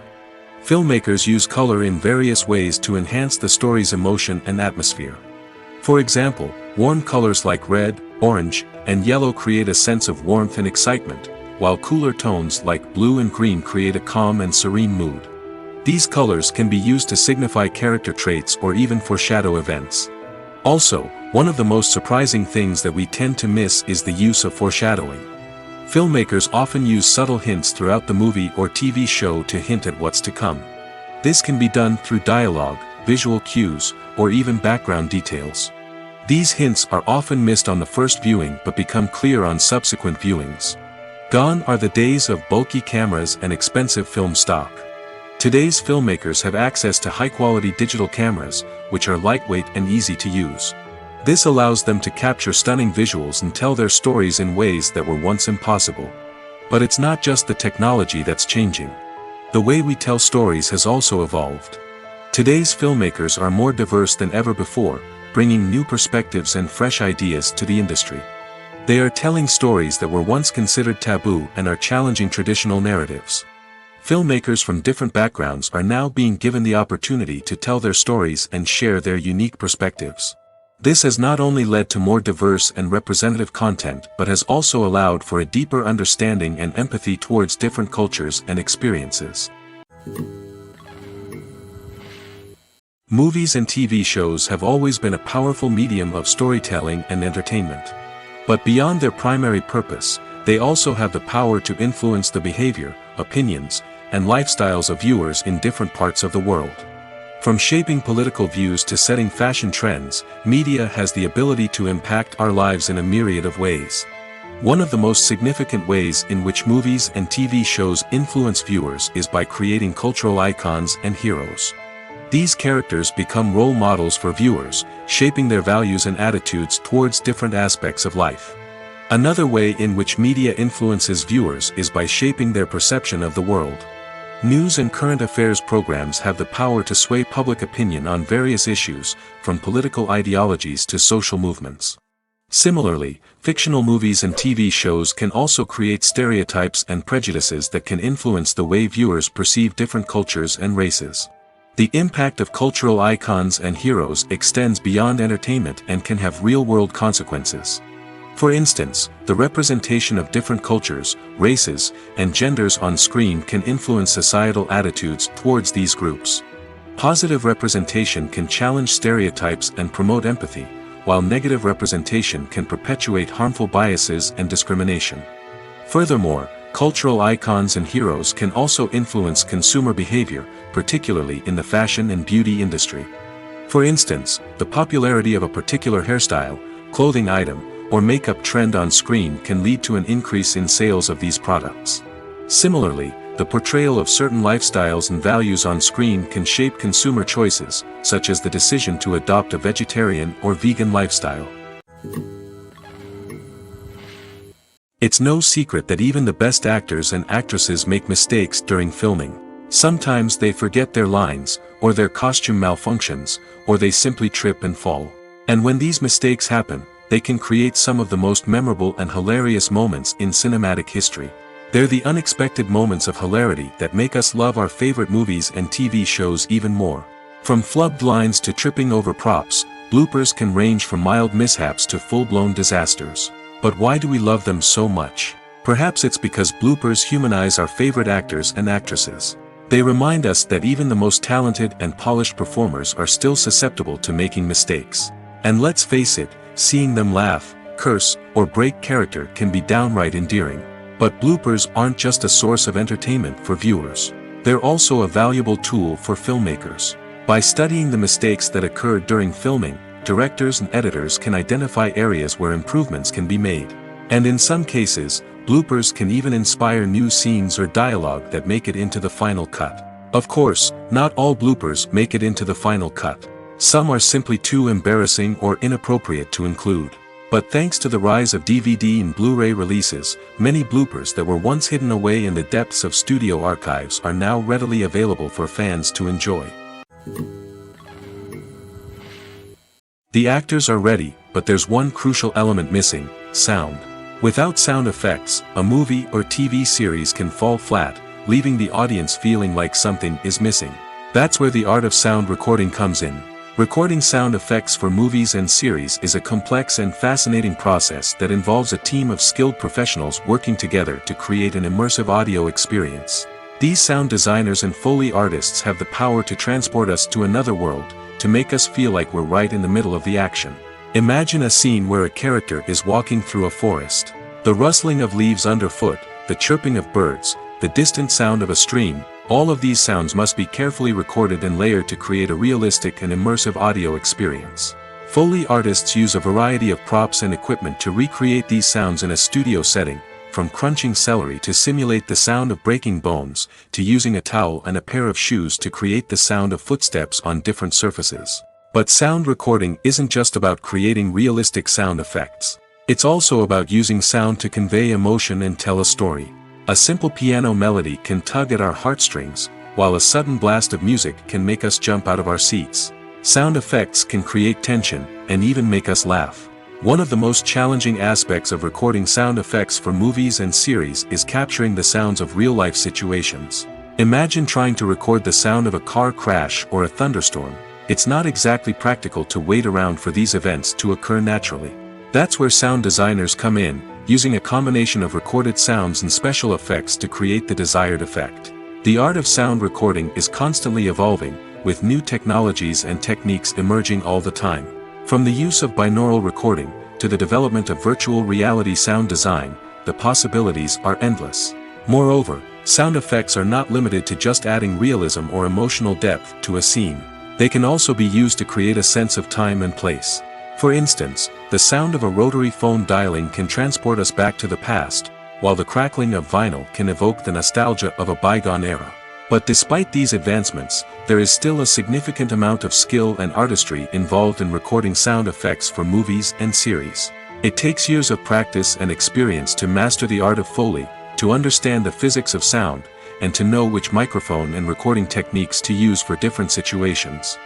Filmmakers use color in various ways to enhance the story's emotion and atmosphere. For example, warm colors like red, orange, and yellow create a sense of warmth and excitement, while cooler tones like blue and green create a calm and serene mood. These colors can be used to signify character traits or even foreshadow events. Also, one of the most surprising things that we tend to miss is the use of foreshadowing. Filmmakers often use subtle hints throughout the movie or TV show to hint at what's to come. This can be done through dialogue, visual cues, or even background details. These hints are often missed on the first viewing but become clear on subsequent viewings. Gone are the days of bulky cameras and expensive film stock. Today's filmmakers have access to high-quality digital cameras, which are lightweight and easy to use. This allows them to capture stunning visuals and tell their stories in ways that were once impossible. But it's not just the technology that's changing. The way we tell stories has also evolved. Today's filmmakers are more diverse than ever before, bringing new perspectives and fresh ideas to the industry. They are telling stories that were once considered taboo and are challenging traditional narratives. Filmmakers from different backgrounds are now being given the opportunity to tell their stories and share their unique perspectives. This has not only led to more diverse and representative content but has also allowed for a deeper understanding and empathy towards different cultures and experiences. Movies and TV shows have always been a powerful medium of storytelling and entertainment. But beyond their primary purpose, they also have the power to influence the behavior, opinions, and lifestyles of viewers in different parts of the world. From shaping political views to setting fashion trends, media has the ability to impact our lives in a myriad of ways. One of the most significant ways in which movies and TV shows influence viewers is by creating cultural icons and heroes. These characters become role models for viewers, shaping their values and attitudes towards different aspects of life. Another way in which media influences viewers is by shaping their perception of the world. News and current affairs programs have the power to sway public opinion on various issues, from political ideologies to social movements. Similarly, fictional movies and TV shows can also create stereotypes and prejudices that can influence the way viewers perceive different cultures and races. The impact of cultural icons and heroes extends beyond entertainment and can have real-world consequences. For instance, the representation of different cultures, races, and genders on screen can influence societal attitudes towards these groups. Positive representation can challenge stereotypes and promote empathy, while negative representation can perpetuate harmful biases and discrimination. Furthermore, cultural icons and heroes can also influence consumer behavior, particularly in the fashion and beauty industry. For instance, the popularity of a particular hairstyle, clothing item, or makeup trend on screen can lead to an increase in sales of these products. Similarly, the portrayal of certain lifestyles and values on screen can shape consumer choices, such as the decision to adopt a vegetarian or vegan lifestyle. It's no secret that even the best actors and actresses make mistakes during filming. Sometimes they forget their lines, or their costume malfunctions, or they simply trip and fall. And when these mistakes happen, they can create some of the most memorable and hilarious moments in cinematic history. They're the unexpected moments of hilarity that make us love our favorite movies and TV shows even more. From flubbed lines to tripping over props, bloopers can range from mild mishaps to full-blown disasters. But why do we love them so much? Perhaps it's because bloopers humanize our favorite actors and actresses. They remind us that even the most talented and polished performers are still susceptible to making mistakes. And let's face it, seeing them laugh, curse, or break character can be downright endearing. But bloopers aren't just a source of entertainment for viewers. They're also a valuable tool for filmmakers. By studying the mistakes that occurred during filming, directors and editors can identify areas where improvements can be made. And in some cases, bloopers can even inspire new scenes or dialogue that make it into the final cut. Of course, not all bloopers make it into the final cut. Some are simply too embarrassing or inappropriate to include. But thanks to the rise of DVD and Blu-ray releases, many bloopers that were once hidden away in the depths of studio archives are now readily available for fans to enjoy. The actors are ready, but there's one crucial element missing: sound. Without sound effects, a movie or TV series can fall flat, leaving the audience feeling like something is missing. That's where the art of sound recording comes in. Recording sound effects for movies and series is a complex and fascinating process that involves a team of skilled professionals working together to create an immersive audio experience. These sound designers and Foley artists have the power to transport us to another world, to make us feel like we're right in the middle of the action. Imagine a scene where a character is walking through a forest. The rustling of leaves underfoot, the chirping of birds, the distant sound of a stream, all of these sounds must be carefully recorded and layered to create a realistic and immersive audio experience. Foley artists use a variety of props and equipment to recreate these sounds in a studio setting, from crunching celery to simulate the sound of breaking bones, to using a towel and a pair of shoes to create the sound of footsteps on different surfaces. But sound recording isn't just about creating realistic sound effects. It's also about using sound to convey emotion and tell a story. A simple piano melody can tug at our heartstrings, while a sudden blast of music can make us jump out of our seats. Sound effects can create tension, and even make us laugh. One of the most challenging aspects of recording sound effects for movies and series is capturing the sounds of real-life situations. Imagine trying to record the sound of a car crash or a thunderstorm. It's not exactly practical to wait around for these events to occur naturally. That's where sound designers come in, using a combination of recorded sounds and special effects to create the desired effect. The art of sound recording is constantly evolving, with new technologies and techniques emerging all the time. From the use of binaural recording, to the development of virtual reality sound design, the possibilities are endless. Moreover, sound effects are not limited to just adding realism or emotional depth to a scene. They can also be used to create a sense of time and place. For instance, the sound of a rotary phone dialing can transport us back to the past, while the crackling of vinyl can evoke the nostalgia of a bygone era. But despite these advancements, there is still a significant amount of skill and artistry involved in recording sound effects for movies and series. It takes years of practice and experience to master the art of Foley, to understand the physics of sound, and to know which microphone and recording techniques to use for different situations.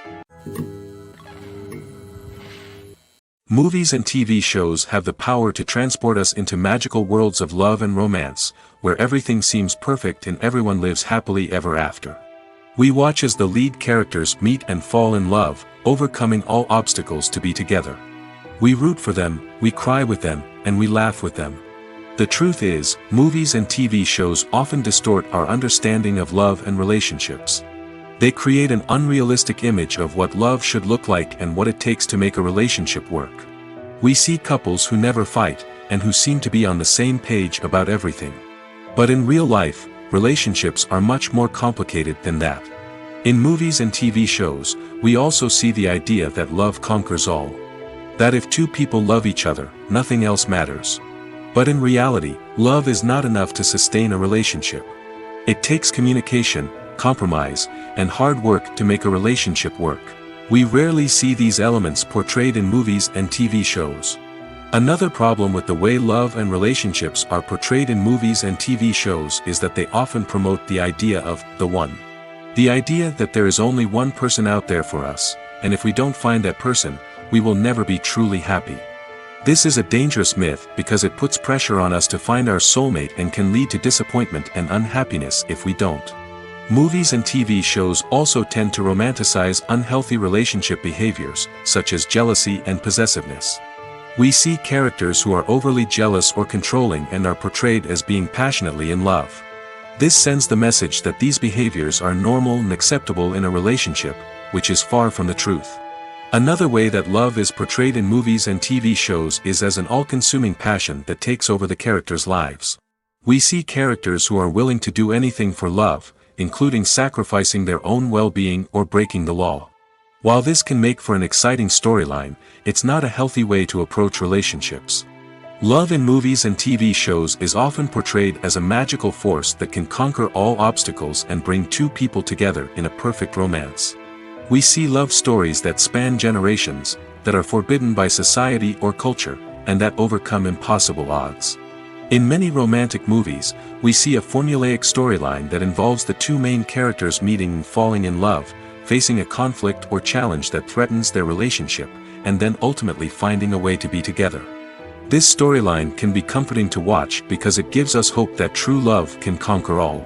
Movies and TV shows have the power to transport us into magical worlds of love and romance, where everything seems perfect and everyone lives happily ever after. We watch as the lead characters meet and fall in love, overcoming all obstacles to be together. We root for them, we cry with them, and we laugh with them. The truth is, movies and TV shows often distort our understanding of love and relationships. They create an unrealistic image of what love should look like and what it takes to make a relationship work. We see couples who never fight, and who seem to be on the same page about everything. But in real life, relationships are much more complicated than that. In movies and TV shows, we also see the idea that love conquers all. That if two people love each other, nothing else matters. But in reality, love is not enough to sustain a relationship. It takes communication, compromise, and hard work to make a relationship work. We rarely see these elements portrayed in movies and TV shows. Another problem with the way love and relationships are portrayed in movies and TV shows is that they often promote the idea of the one. The idea that there is only one person out there for us, and if we don't find that person, we will never be truly happy. This is a dangerous myth because it puts pressure on us to find our soulmate and can lead to disappointment and unhappiness if we don't. Movies and TV shows also tend to romanticize unhealthy relationship behaviors, such as jealousy and possessiveness. We see characters who are overly jealous or controlling and are portrayed as being passionately in love. This sends the message that these behaviors are normal and acceptable in a relationship, which is far from the truth. Another way that love is portrayed in movies and TV shows is as an all-consuming passion that takes over the characters' lives. We see characters who are willing to do anything for love, including sacrificing their own well-being or breaking the law. While this can make for an exciting storyline, it's not a healthy way to approach relationships. Love in movies and TV shows is often portrayed as a magical force that can conquer all obstacles and bring two people together in a perfect romance. We see love stories that span generations, that are forbidden by society or culture, and that overcome impossible odds. In many romantic movies, we see a formulaic storyline that involves the two main characters meeting and falling in love, facing a conflict or challenge that threatens their relationship, and then ultimately finding a way to be together. This storyline can be comforting to watch because it gives us hope that true love can conquer all.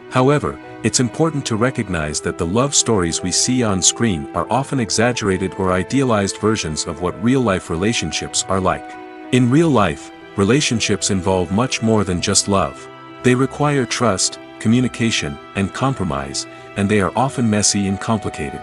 However, it's important to recognize that the love stories we see on screen are often exaggerated or idealized versions of what real-life relationships are like. In real life, relationships involve much more than just love. They require trust, communication, and compromise, and they are often messy and complicated.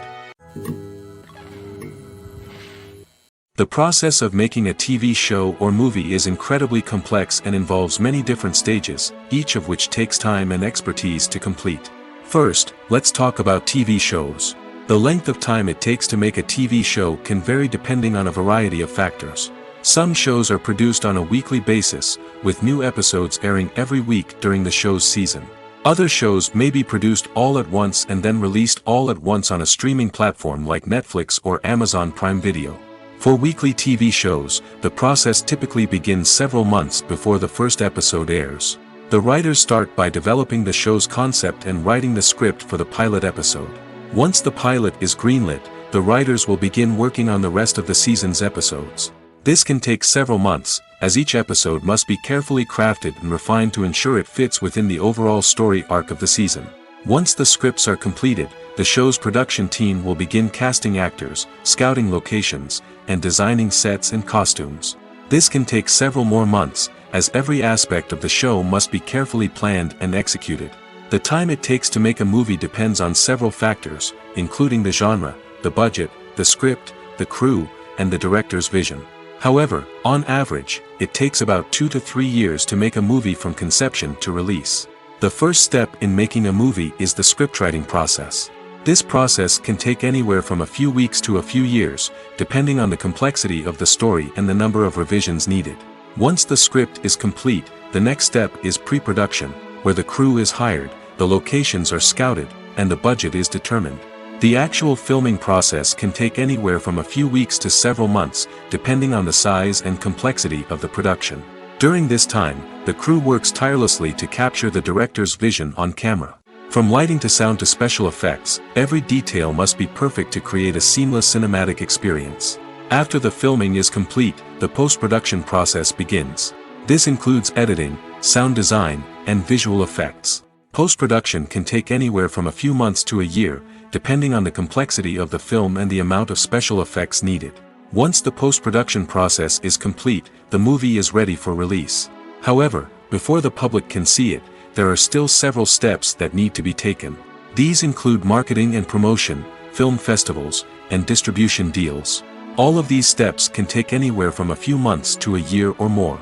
The process of making a TV show or movie is incredibly complex and involves many different stages, each of which takes time and expertise to complete. First, let's talk about TV shows. The length of time it takes to make a TV show can vary depending on a variety of factors. Some shows are produced on a weekly basis, with new episodes airing every week during the show's season. Other shows may be produced all at once and then released all at once on a streaming platform like Netflix or Amazon Prime Video. For weekly TV shows, the process typically begins several months before the first episode airs. The writers start by developing the show's concept and writing the script for the pilot episode. Once the pilot is greenlit, the writers will begin working on the rest of the season's episodes. This can take several months, as each episode must be carefully crafted and refined to ensure it fits within the overall story arc of the season. Once the scripts are completed, the show's production team will begin casting actors, scouting locations, and designing sets and costumes. This can take several more months, as every aspect of the show must be carefully planned and executed. The time it takes to make a movie depends on several factors, including the genre, the budget, the script, the crew, and the director's vision. However, on average, it takes about 2 to 3 years to make a movie from conception to release. The first step in making a movie is the scriptwriting process. This process can take anywhere from a few weeks to a few years, depending on the complexity of the story and the number of revisions needed. Once the script is complete, the next step is pre-production, where the crew is hired, the locations are scouted, and the budget is determined. The actual filming process can take anywhere from a few weeks to several months, depending on the size and complexity of the production. During this time, the crew works tirelessly to capture the director's vision on camera. From lighting to sound to special effects, every detail must be perfect to create a seamless cinematic experience. After the filming is complete, the post-production process begins. This includes editing, sound design, and visual effects. Post-production can take anywhere from a few months to a year, depending on the complexity of the film and the amount of special effects needed. Once the post-production process is complete, the movie is ready for release. However, before the public can see it, there are still several steps that need to be taken. These include marketing and promotion, film festivals, and distribution deals. All of these steps can take anywhere from a few months to a year or more.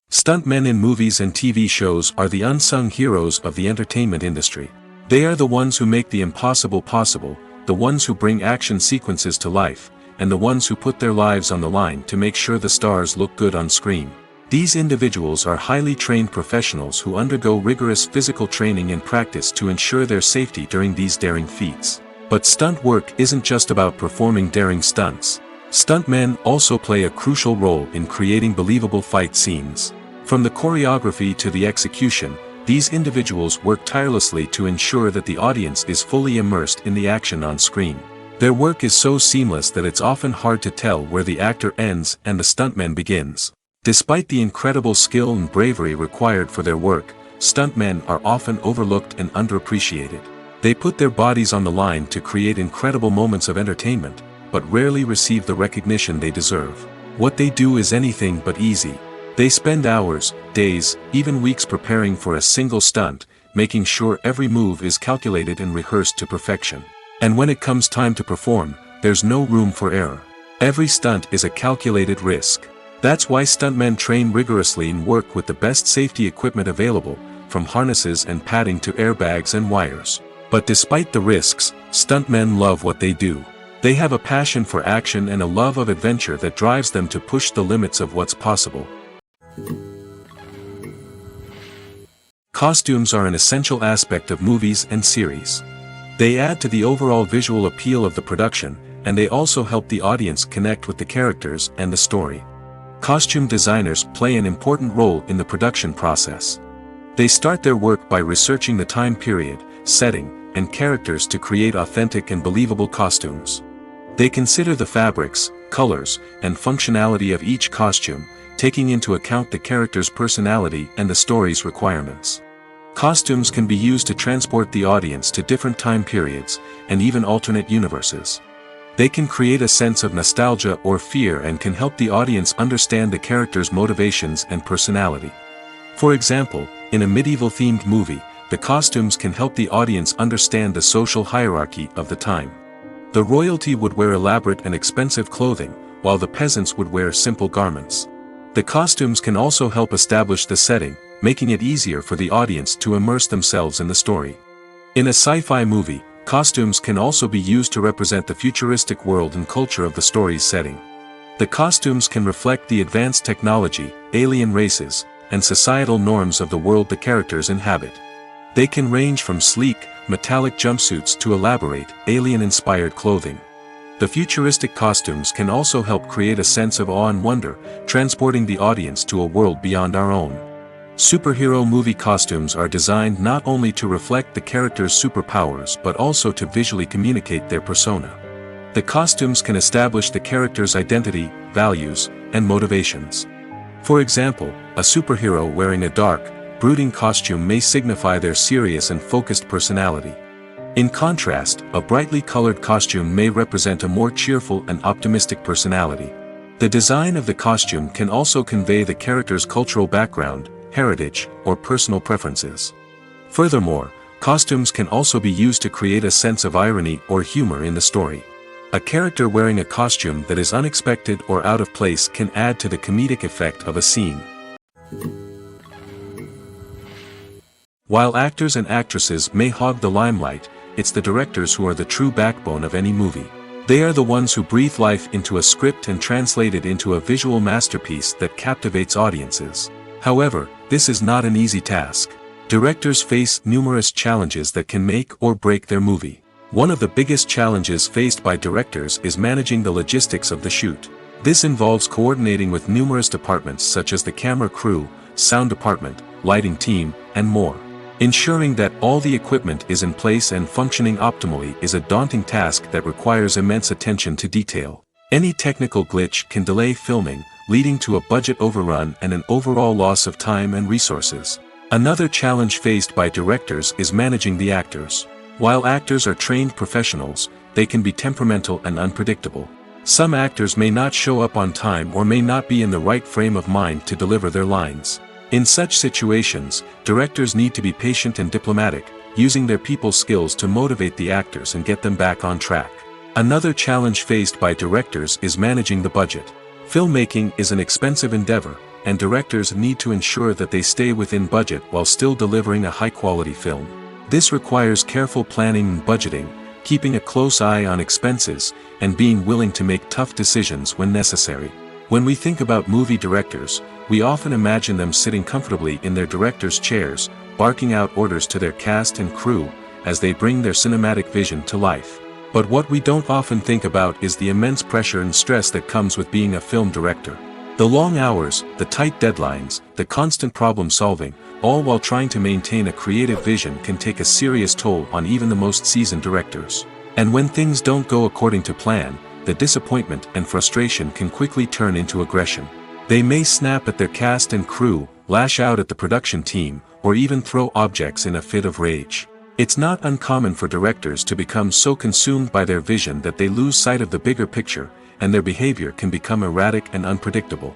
Stuntmen in movies and TV shows are the unsung heroes of the entertainment industry. They are the ones who make the impossible possible, the ones who bring action sequences to life, and the ones who put their lives on the line to make sure the stars look good on screen. These individuals are highly trained professionals who undergo rigorous physical training and practice to ensure their safety during these daring feats. But stunt work isn't just about performing daring stunts. Stuntmen also play a crucial role in creating believable fight scenes. From the choreography to the execution, these individuals work tirelessly to ensure that the audience is fully immersed in the action on screen. Their work is so seamless that it's often hard to tell where the actor ends and the stuntman begins. Despite the incredible skill and bravery required for their work, stuntmen are often overlooked and underappreciated. They put their bodies on the line to create incredible moments of entertainment, but rarely receive the recognition they deserve. What they do is anything but easy. They spend hours, days, even weeks preparing for a single stunt, making sure every move is calculated and rehearsed to perfection. And when it comes time to perform, there's no room for error. Every stunt is a calculated risk. That's why stuntmen train rigorously and work with the best safety equipment available, from harnesses and padding to airbags and wires. But despite the risks, stuntmen love what they do. They have a passion for action and a love of adventure that drives them to push the limits of what's possible. Costumes are an essential aspect of movies and series. They add to the overall visual appeal of the production, and they also help the audience connect with the characters and the story. Costume designers play an important role in the production process. They start their work by researching the time period, setting, and characters to create authentic and believable costumes. They consider the fabrics, colors, and functionality of each costume, taking into account the character's personality and the story's requirements. Costumes can be used to transport the audience to different time periods, and even alternate universes. They can create a sense of nostalgia or fear and can help the audience understand the character's motivations and personality. For example, in a medieval-themed movie, the costumes can help the audience understand the social hierarchy of the time. The royalty would wear elaborate and expensive clothing, while the peasants would wear simple garments. The costumes can also help establish the setting, making it easier for the audience to immerse themselves in the story. In a sci-fi movie, costumes can also be used to represent the futuristic world and culture of the story's setting. The costumes can reflect the advanced technology, alien races, and societal norms of the world the characters inhabit. They can range from sleek, metallic jumpsuits to elaborate, alien-inspired clothing. The futuristic costumes can also help create a sense of awe and wonder, transporting the audience to a world beyond our own. Superhero movie costumes are designed not only to reflect the character's superpowers but also to visually communicate their persona. The costumes can establish the character's identity, values, and motivations. For example, a superhero wearing a dark, brooding costume may signify their serious and focused personality. In contrast, a brightly colored costume may represent a more cheerful and optimistic personality. The design of the costume can also convey the character's cultural background, heritage, or personal preferences. Furthermore, costumes can also be used to create a sense of irony or humor in the story. A character wearing a costume that is unexpected or out of place can add to the comedic effect of a scene. While actors and actresses may hog the limelight, it's the directors who are the true backbone of any movie. They are the ones who breathe life into a script and translate it into a visual masterpiece that captivates audiences. However, this is not an easy task. Directors face numerous challenges that can make or break their movie. One of the biggest challenges faced by directors is managing the logistics of the shoot. This involves coordinating with numerous departments such as the camera crew, sound department, lighting team, and more. Ensuring that all the equipment is in place and functioning optimally is a daunting task that requires immense attention to detail. Any technical glitch can delay filming, leading to a budget overrun and an overall loss of time and resources. Another challenge faced by directors is managing the actors. While actors are trained professionals, they can be temperamental and unpredictable. Some actors may not show up on time or may not be in the right frame of mind to deliver their lines. In such situations, directors need to be patient and diplomatic, using their people skills to motivate the actors and get them back on track. Another challenge faced by directors is managing the budget. Filmmaking is an expensive endeavor, and directors need to ensure that they stay within budget while still delivering a high-quality film. This requires careful planning and budgeting, keeping a close eye on expenses, and being willing to make tough decisions when necessary. When we think about movie directors, we often imagine them sitting comfortably in their director's chairs, barking out orders to their cast and crew, as they bring their cinematic vision to life. But what we don't often think about is the immense pressure and stress that comes with being a film director. The long hours, the tight deadlines, the constant problem solving, all while trying to maintain a creative vision can take a serious toll on even the most seasoned directors. And when things don't go according to plan, the disappointment and frustration can quickly turn into aggression. They may snap at their cast and crew, lash out at the production team, or even throw objects in a fit of rage. It's not uncommon for directors to become so consumed by their vision that they lose sight of the bigger picture, and their behavior can become erratic and unpredictable.